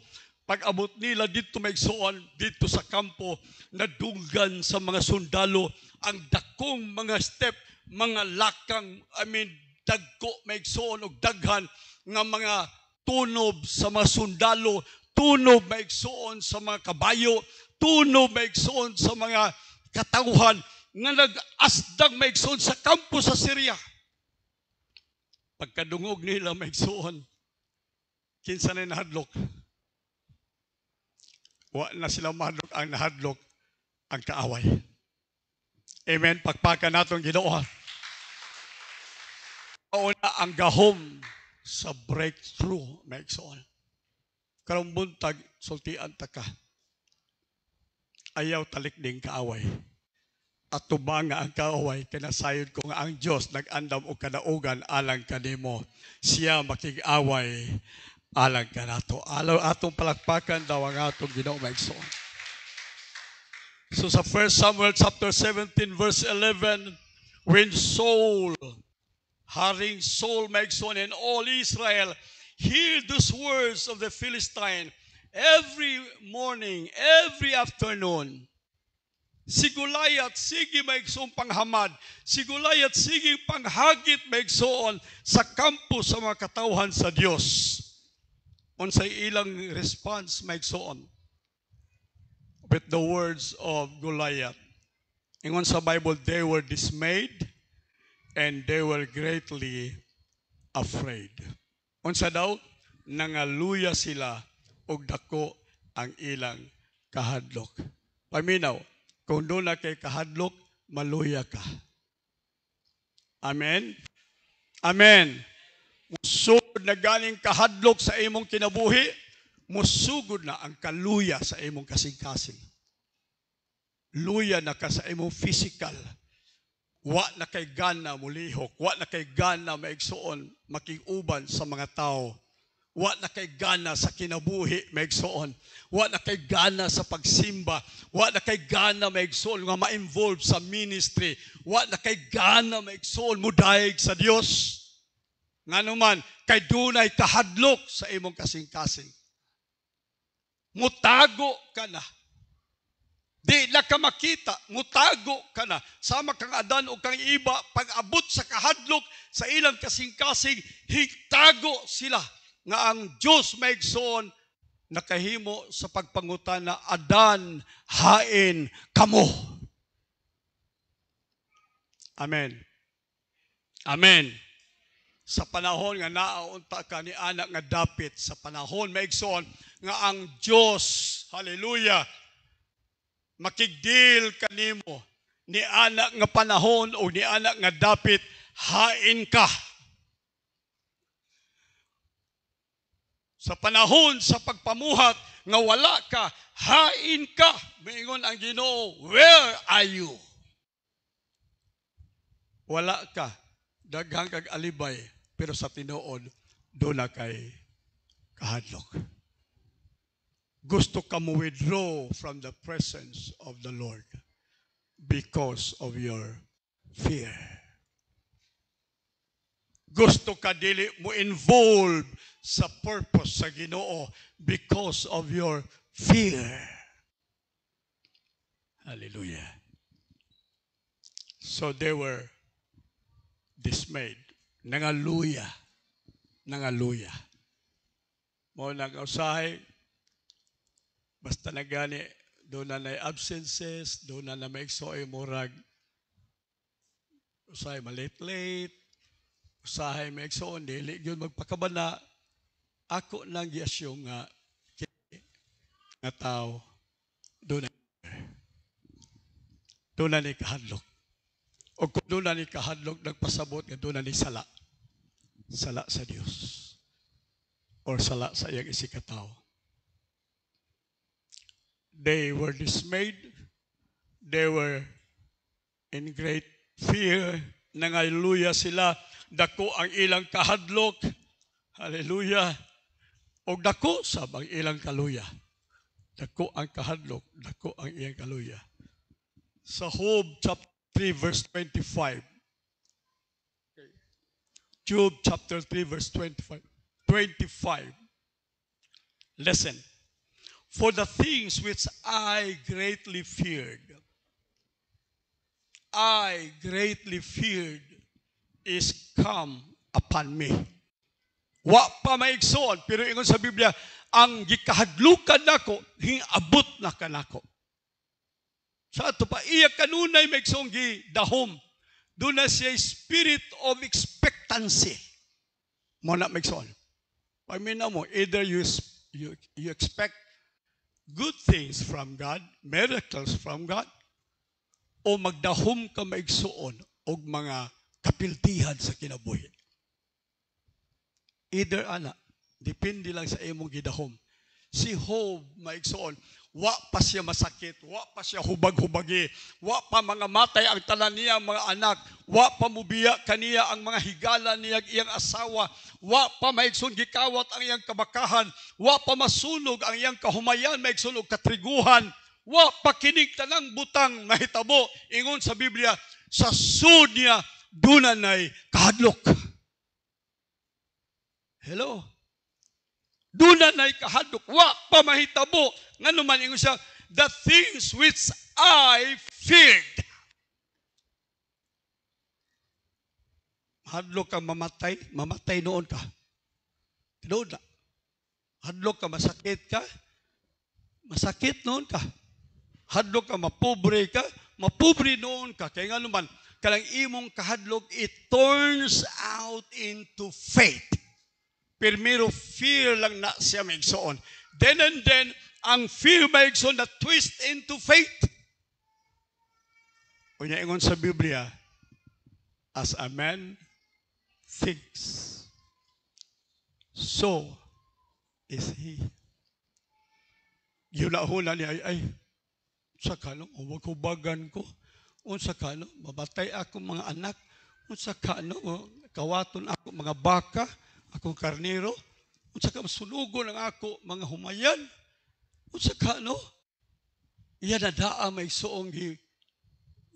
Pag-abot nila dito maigsuon, dito sa kampo, nadunggan sa mga sundalo, ang dakong mga step, mga lakang, dagko maigsuon og daghan nga mga tunob sa mga sundalo, tunob maigsuon sa mga kabayo, tunob maigsuon sa mga katawhan, nga nag-asdang maigsuon sa kampo sa Syria. Pagkadungog nila maigsuon, kinsa na nahadlok. Wa na sila mahadlok, ang nahadlok ang kaaway. Amen. Pagpakan natong Ginoo. Una ang gahom sa breakthrough maigsuon. Karong buntag sultian ta ka. Ayaw talikding kaaway. At tubanga ang kaaway kinasayod ko nga ang Dios nag-andam og kadaugan alang kanimo. Siya makig-away alang kanato. Alaw atong palakpakan daw ang atong Ginoo maigsuon. So sa 1 Samuel chapter 17 verse 11, when Saul, Haring Saul maigsuon and all Israel hear these words of the Philistine every morning, every afternoon, si Goliath sige maigsuon panghamad, si Goliath sige panghagit maigsuon sa kampo sa mga katawhan sa Dios. Unsay ilang response maigsuon with the words of Goliath. Ingon sa Bible, they were dismayed and they were greatly afraid. Unsa daw? Nangaluya sila og dako ang ilang kahadlok. Paminaw, kung doon na kay kahadlok, maluya ka. Amen? Amen. Musugod na ganing kahadlok sa imong kinabuhi, musugod na ang kaluya sa imong kasing-kasing. Luya na ka sa imong physical. Wa na kay gana mulihok, wa na kay gana maigsuon makig-uban sa mga tao. Wa na kay gana sa kinabuhi maigsuon. Wa na kay gana sa pagsimba. Wa na kay gana maigsuon nga ma-involve sa ministry. Wa na kay gana maigsuon mudayeg sa Dios. Nganuman kay dunay kahadlok sa imong kasing-kasing. Mutago ka na. Di na ka makita, mutago ka na. Sama kang Adan o kang iba, pag-abot sa kahadlok sa ilang kasing-kasing, higtago sila. Nga ang Diyos maigsoon, nakahimo sa pagpangutan na Adan, hain kamo. Amen. Amen. Sa panahon nga naaunta ka ni anak nga dapit, sa panahon maigsoon nga ang Diyos, hallelujah, makigdil kanimo ni anak nga panahon o ni anak nga dapit, hain ka. Sa panahon sa pagpamuhat nga wala ka, hain ka. Miingon ang Ginoo, where are you? Wala ka, daghang kag alibay, pero sa tinuod, doon na kay kahadlok. Gusto ka mo withdraw from the presence of the Lord because of your fear. Gusto ka dili mo involve sa purpose sa Ginoo because of your fear. Hallelujah. So they were dismayed. Nangaluya. Nangaluya. Mo nag-usahay, basta na gani, doon na absences, doon na maiksoy murag, usahay malate-late, usahay maiksoon, dili yun magpakabana, ako nang giasyong nga tao, doon na ni kahadlok. O kung doon na ni kahadlok, nagpasabot nga doon na ni sala. Sala sa Diyos. Or sala sa iyang isikataw. They were dismayed. They were in great fear. Nangaluya sila. Dako ang ilang kahadlok. Hallelujah. O dako sabang ilang kaluya. Dako ang kahadlok. Dako ang ilang kaluya. Sa Job chapter 3 verse 25. Job chapter 3 verse 25. Listen. For the things which I greatly feared is come upon me. Wa pa maigsoon, pero ingon sa Biblia, ang gikahadlukan nako, hingabot na kanako. Sa ato pa, iya kanunay maigsoong gidahom. Doon na siya spirit of expectancy. Mo na maigsoon. Pamina mo, either you expect good things from God, miracles from God, o magdahom ka maigsoon o mga kapiltihan sa kinabuhi. Either ana, depende lang sa imong gidahom. Si Job maigsoon, wa pa siya masakit, wa pa siya hubag-hubagi, wa pa mga matay ang tanan niya mga anak, wa pa mubiya kaniya ang mga higala niya iyang asawa, wa pa maigsoon gikawat ang iyang kabakahan, wa pa masunog ang iyang kahumayan, maigsoon og katriguhan, wa pa kinig tanang butang mahitabo. Ingon sa Biblia, sa sud niya dunay kahadlok. Hello? Dunay kahadlok, wa pa mahitabo. Ngano man ingon siya, the things which I feared. Hadlok ka mamatay noon ka. Tinuod na. Hadlok ka masakit noon ka. Hadlok ka mapobre noon ka. Kaya nga naman, kalang imong kahadlok, it turns out into faith. Primero, fear lang na siya maigsoon. Then and then, ang fear maigsoon na twist into faith. Kunya ingon sa Biblia, as a man thinks, so is he. Yun na niya, ay, unsa kano, huwag-hubagan ko. Unsa kano, mabatay ako mga anak. Unsa kano, kawaton ako mga baka, akong karnero. Unsa ka masunugo ng ako mga humayan. Unsa kano, iya na daa may soong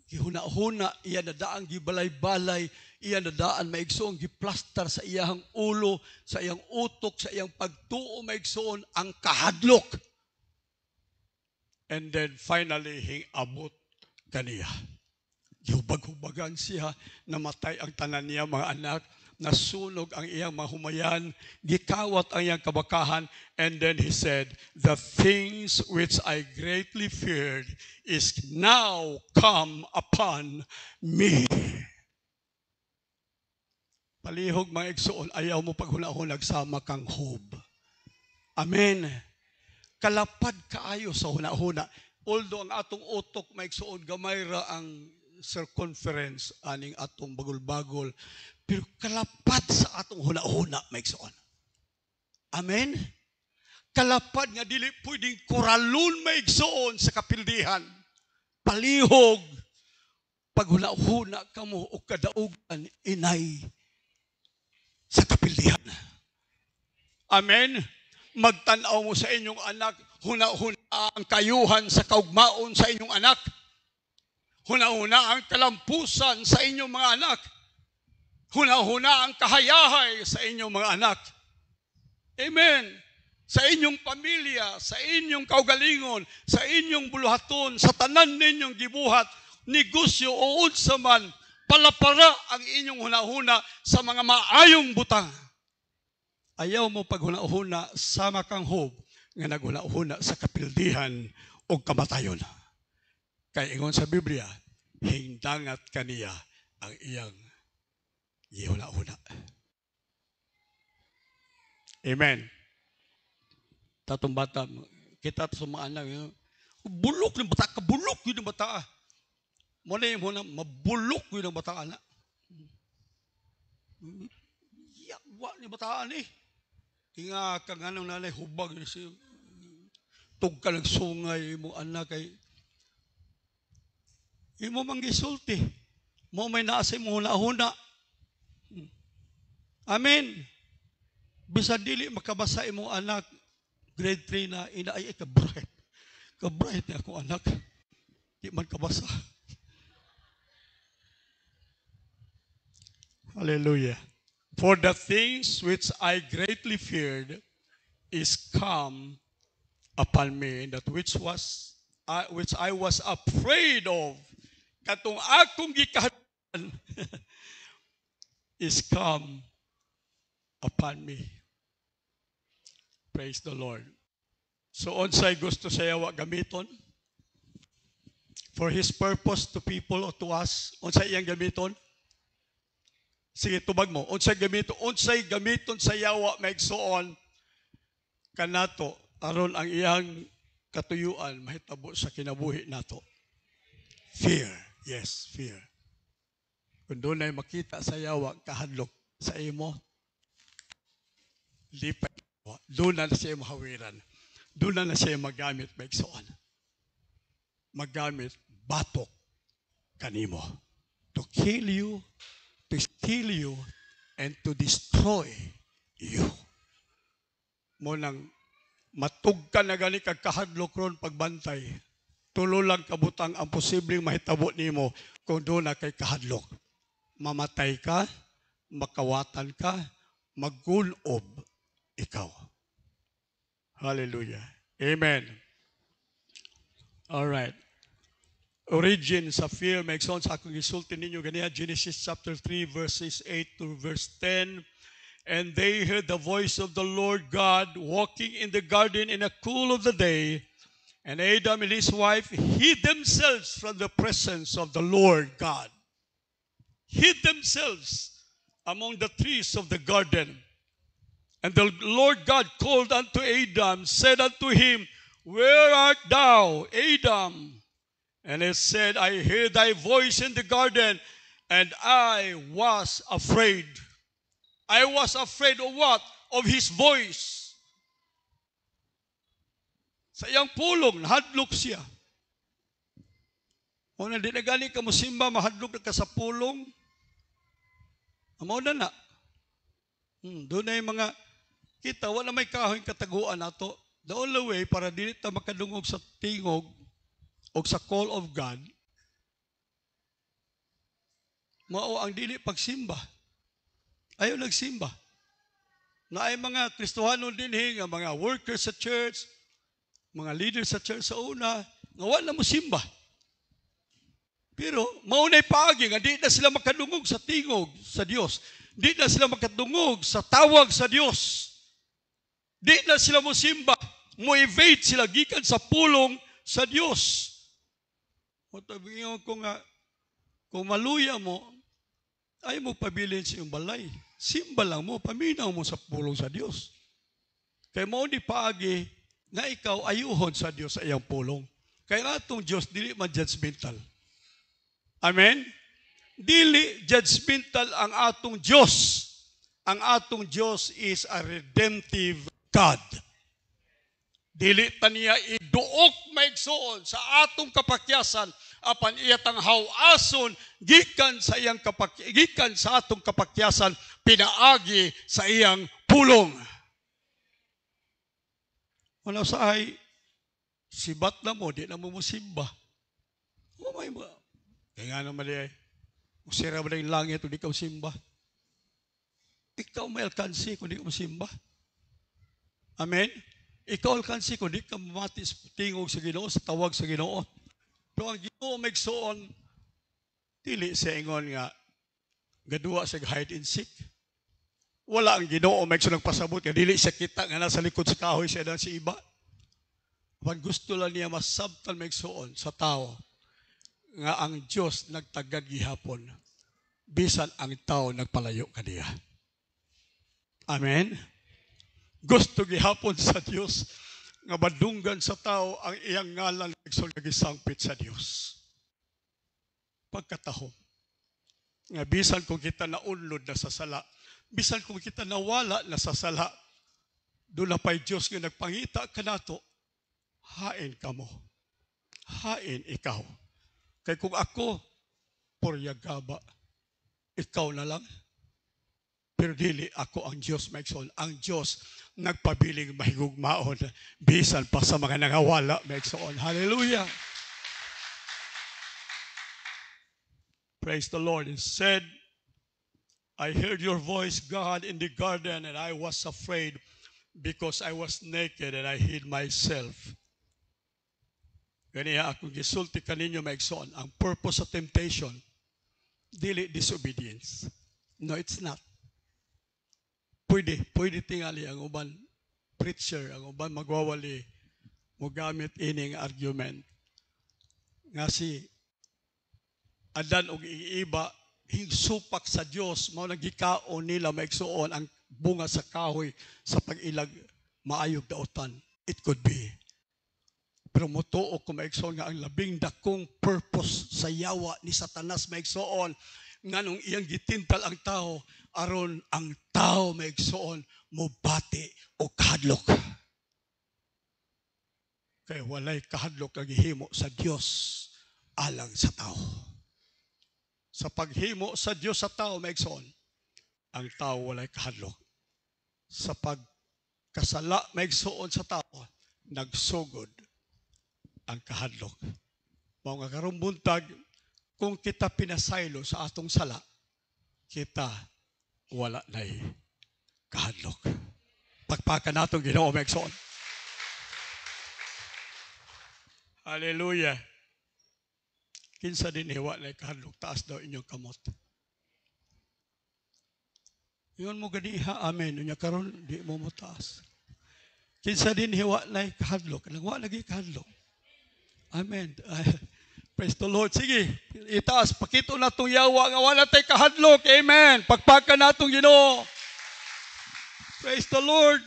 gihuna-huna, iya na daang gibalay-balay, iya na daan maigsoon giplastar sa iyang ulo, sa iyang utok, sa iyang pagtuo maigsoon ang kahadlok. And then finally, hingabot kaniya. Gihubag-hubagan siya, namatay ang tanan niya mga anak, nasunog ang iyang mahumayan, gikawat ang iyang kabakahan, and then he said, the things which I greatly feared is now come upon me. Palihog mga igsoon, ayaw mo paghunahon nagsama kang Job. Amen. Kalapad kaayo sa hunahuna. Although ang atong utok maigsuon gamay ra ang circumference aning atong bagol-bagol, pero kalapad sa atong hunahuna maigsuon. Amen. Kalapad nga dili pwedeng kuralon maigsuon sa kapildihan. Palihog paghunahuna kamo o kadaugan inay sa kapildihan. Amen. Magtanaw mo sa inyong anak, huna-huna ang kayuhan sa kaugmaon sa inyong anak. Huna-huna ang kalampusan sa inyong mga anak. Huna-huna ang kahayahay sa inyong mga anak. Amen. Sa inyong pamilya, sa inyong kaugalingon, sa inyong buluhaton, sa tanan ninyong gibuhat, negosyo o unsa man, palapara ang inyong hunahuna sa mga maayong butang. Ayaw mo paghuna-huna sama kang Hob nga naghuna-huna sa kapildihan o kamatayon. Kay ingon sa Biblia, hingdangat kaniya ang iyang gihuna-huna. Amen. Tatong bata, kita sa mga anak, bulok ng bata, kabulok yun ng bata. Muna yung muna, mabulok yun ng bata, anak. Yakwa ni bataan eh. Tinga ka nga nang nanay, hubag na siya. Tug ka nagsungay mo anak kay imo manggisulti. Mo may naasay mo huna-huna. Amen. Bisa dili makabasa imong anak grade 3 na inaay ka-bright. Ka-bright na akong anak. Di man kabasa. Hallelujah. For the things which I greatly feared is come upon me, that which I was afraid of, katong akong gikahanan, is come upon me. Praise the Lord. So unsay gusto sa yawa gamiton? For His purpose to people or to us, unsay iyang gamiton? Sige, tubag mo. Unsay gamiton sa yawa maigsuon kanato aron ang iyang katuyuan mahitabo sa kinabuhi nato. Fear. Yes, fear. Kung doon ay makita sa yawa kahadlok sa imo, lipat. Doon na siya mahawiran. Doon na siya magamit maigsuon. Magamit batok kanimo to kill you, to steal you, and to destroy you. Mo nang matugkan na gani kag kahadlok ron pagbantay. Tulo lang kabutang ang posibleng mahitabo nimo kung doon na kay kahadlok. Mamatay ka, makawatan ka, maggulob ikaw. Hallelujah. Amen. All right. Origin sa fear, may exon sa akong isulti ninyo ganiya, Genesis chapter 3, verses 8 to verse 10. And they heard the voice of the Lord God walking in the garden in the cool of the day. And Adam and his wife hid themselves from the presence of the Lord God. Hid themselves among the trees of the garden. And the Lord God called unto Adam, said unto him, Where art thou, Adam? And he said, I heard thy voice in the garden, and I was afraid. I was afraid of what? Of his voice. Sa iyang pulong, nahadlok siya. O na di na gani ka mo simba, mahadlok na ka sa pulong. Amaw na na. Doon na yung mga, kita, wala may kahoy kataguan nato. The only way para dili ta makadungog sa tingog o sa call of God, mao ang dili pagsimba. Ayaw nagsimba. Na ay mga Kristohano din nga mga workers sa church, mga leaders sa church sa una, nga wala mo simba. Pero maunay paagi nga di na sila makadungog sa tingog sa Dios. Di na sila makadungog sa tawag sa Dios. Di na sila mo simba. Mo evade sila gikan sa pulong sa Dios. O tabihin ko nga, kung maluya mo, ay mo pabilin sa iyong balay. Simba lang mo, paminaw mo sa pulong sa Dios. Kaya mo di paagi na ikaw ayuhon sa Dios sa iyang pulong. Kaya nga itong Diyos, dili man judgmental. Amen? Dili judgmental ang atong Diyos. Ang atong Diyos is a redemptive God. Dili taniya iduok maigsoon sa atong kapakyasan apan iyatang hawason gikan sa iyang gikan sa atong kapakyasan pinaagi sa iyang pulong. Wala sa ay sibat na mo, di na mo musimba. Oh my God. Kaya nga naman ay usira mo na yung langit kung di ka musimba. Ikaw may alkansi kung di ka musimba. Amen? Ikaw alkansi kung di ka mamati sa tingog sa Ginoo, sa tawag sa Ginoo. Pero ang Ginoo maigsoon, dili sa ingon nga, Gadua siya hide and seek. Wala ang Ginoo may nagpasabot nga dili siya kita nga nasa likod sa kahoy siya dan si iba. Pag gusto lang niya masabtan may suon sa tao nga ang Dios nagtagad gihapon bisan ang tao nagpalayo kaniya. Amen. Gusto gihapon sa Dios nga madunggan sa tao ang iyang ngalan nagisangpit sa Dios. Pagkatahom nga bisan kung kita naunlod na sa sala, bisan kung kita nawala na sa sala, doon na pa'y Diyos nga nagpangita ka nato, hain ka mo. Hain ikaw. Kaya kung ako, poryagaba, ikaw na lang. Pero dili ako ang Diyos, Maikson. Ang Diyos nagpabiling mahigugmaon, bisan pa sa mga nangawala, Maikson. Hallelujah. Praise the Lord. It said, I heard your voice, God, in the garden, and I was afraid because I was naked and I hid myself. Ganiya akong gisulti kaninyo, Maigsoon, ang purpose of temptation, dili disobedience. No, it's not. Pwede tingali ang uban preacher, ang uban magwawali, mogamit ining argument. Nga si Adan og iiba, hingsupak sa Dios mao nagikaon nila maigsuon ang bunga sa kahoy sa pag-ilag maayog daotan. It could be. Pero motuo ko maigsuon nga ang labing dakong purpose sa yawa ni Satanas maigsuon nganong iyang gitintal ang tao aron ang tao maigsuon mobati o kahadlok. Kaya walay kahadlok nga gihimo sa Dios alang sa tao. Sa paghimo sa Diyos sa tao, maigsoon, ang tao walay kahadlok. Sa pagkasala, maigsoon sa tao, nagsugod ang kahadlok. Mga karumbuntag, kung kita pinasaylo sa atong sala, kita wala na'y kahadlok. Pagpakan natong Ginoo, maigsoon. Hallelujah. Kinsa din hiwa na kahadlok, taas daw inyong kamot. Yun mo ganiha, amen. Unya karon di mo taas. Kinsa din hiwa na kahadlok, nagwa lagi kahadlok. Amen. Praise the Lord. Sige, itaas, pakito na itong yawa, nga wala tayo kahadlok. Amen. Pagpaka na itong Ginoo. Praise the Lord.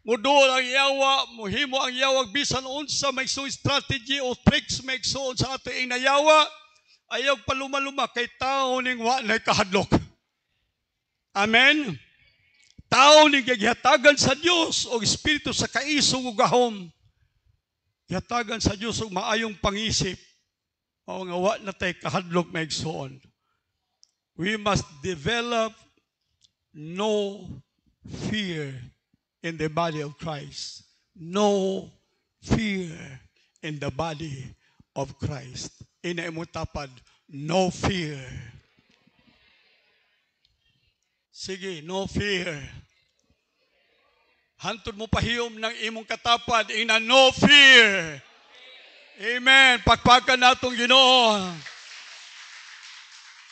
Mudol ang yawa, muhimo ang yawag bisan unsa may so strategy o tricks may so sa ato ing nayawa, ayaw paluma-luma kay tao ning wa na kahadlok. Amen. Tao ning gihatagan sa Dios og espiritu sa kaisog ug gahom. Gihatagan sa Dios og maayong pangisip. Mao nga wa na tay kahadlok may igsoon. We must develop no fear in the body of Christ. No fear in the body of Christ. Ina imong tapad, no fear. Sige, no fear. Hantod mo pahiyom ng imong katapad, ina no fear. Amen. Pagpakan natong Ginoo.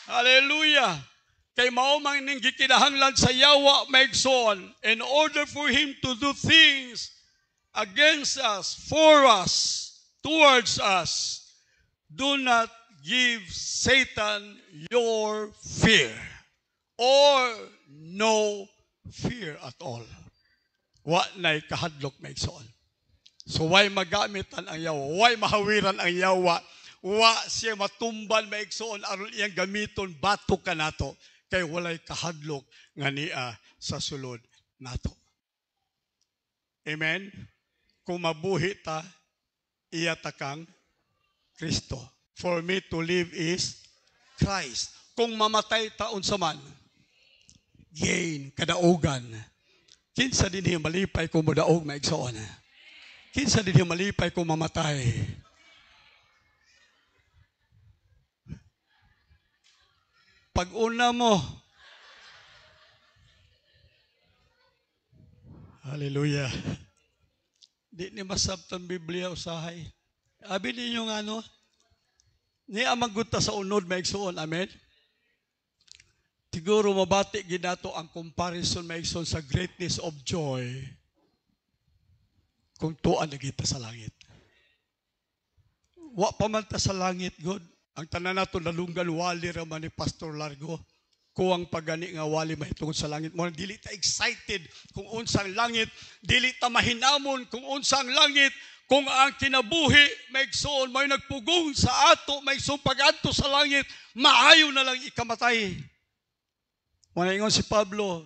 Hallelujah. Kay mao man ning gikinahanglan sa yawa maigsoon in order for him to do things against us, for us, towards us, do not give Satan your fear or no fear at all. Wa na'y kahadlok maigsoon. So why magamitan ang yawa? Why mahawiran ang yawa? Wa siya matumban maigsoon aron iyang gamiton batok kanato. Kay walay kahadlok nga niya sa sulod nato. Amen? Kung mabuhi ta, iya takang Kristo. For me to live is Christ. Kung mamatay taon sa man, gain, kadaugan. Kinsa din hiya malipay kung mudaog maigsoon. Kinsa din hiya malipay kung mamatay. Pag-una mo, hallelujah. Di ni masabtan Biblia usahay. Abi ninyo nga no, ni amaguta sa unod maigsuon, amen? Siguro mabati ginato ang comparison maigsoon sa greatness of joy kung tuan na kita sa langit. Wa pa man ta sa langit, God. Ang tanan nato nalunggan wali ra man ni Pastor Largo. Kuwang pagani nga wali mahitungod sa langit mo. Dili ta excited kung unsang langit, dili ta mahinamon kung unsang langit, kung ang kinabuhi maigsoon may nagpugong sa ato, maigsoon pag-adto sa langit, maayo na lang ikamatay. Manaingon si Pablo,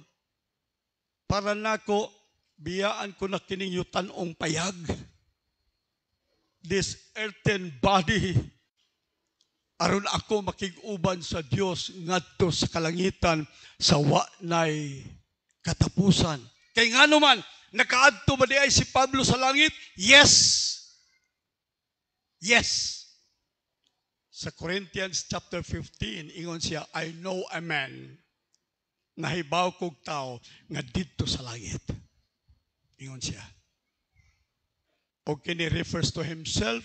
para nako biyaan ko na kining yutan-ong payag. This earthen body, aron ako makig-uban sa Dios ngadto sa kalangitan sa wa nay katapusan. Kay ngano man nakaadto ba diay si Pablo sa langit? Yes. Yes. Sa Corinthians chapter 15 ingon siya, I know a man, nahibaw kog tao nga didto sa langit. Ingon siya. O kini refers to himself,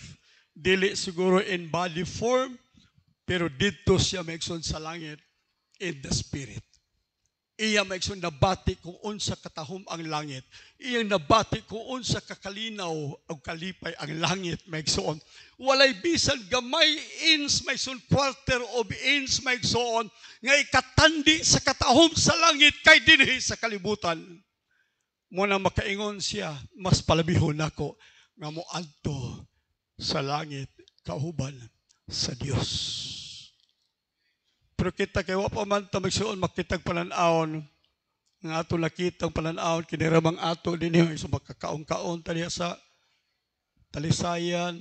dili siguro in body form, pero dito siya maigsoon sa langit in the spirit. Iya maigsoon nabati kung unsa katahom ang langit. Iyang nabati kung unsa kakalinaw o kalipay ang langit maigsoon. Walay bisan gamay inch maigsoon, quarter of inch maigsoon nga ikatandi sa katahom sa langit kay dinhi sa kalibutan. Muna makaingon siya, mas palabihon ako nga moadto sa langit kauban sa Dios. Pero kita kay wa pa man ta magsuon makitag panan-awon nga ato nakitang panan-awon kiniramang ato dinhi sa makakaon-kaon taliya sa Talisayan,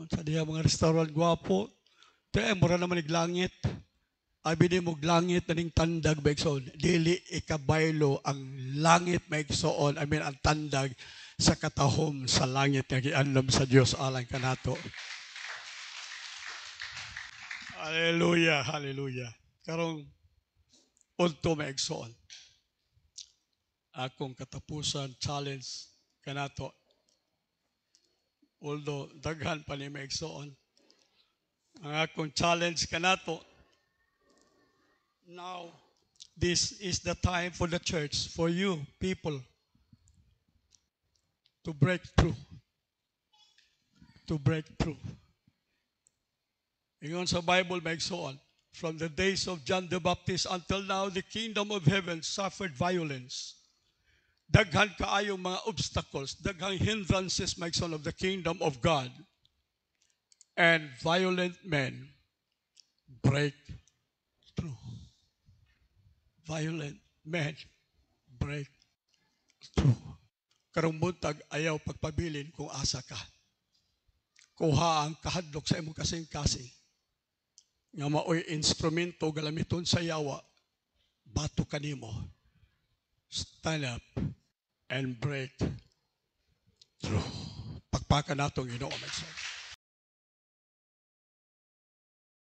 sa diha mga restaurant gwapo. Tay mura naman ig langit. Abi ni mo langit ning tandag maigsoon. Dili ikabaylo ang langit maigsoon. I mean ang tandag sa katahom sa langit nga gianlam sa Dios alang kanato. Hallelujah, hallelujah. Karong unto maigsoon. Akong katapusan challenge kanato. Although daghan pa ni maigsoon. Ang akong challenge kanato. Now, this is the time for the church, for you people, to break through. To break through. Ingon sa Bible maigsoon, from the days of John the Baptist until now, the kingdom of heaven suffered violence. Daghan kaayong mga obstacles, daghang hindrances maigsoon of the kingdom of God. And violent men break through. Violent men break through. Karong buntag ayaw pagpabilin kung asa ka. Kuha ang kahadlok sa imong kasing-kasing. Nga maoy instrumento galamiton sa yawa, bato kanimo. Stand up and break through. Pagpaka natong Ginoo.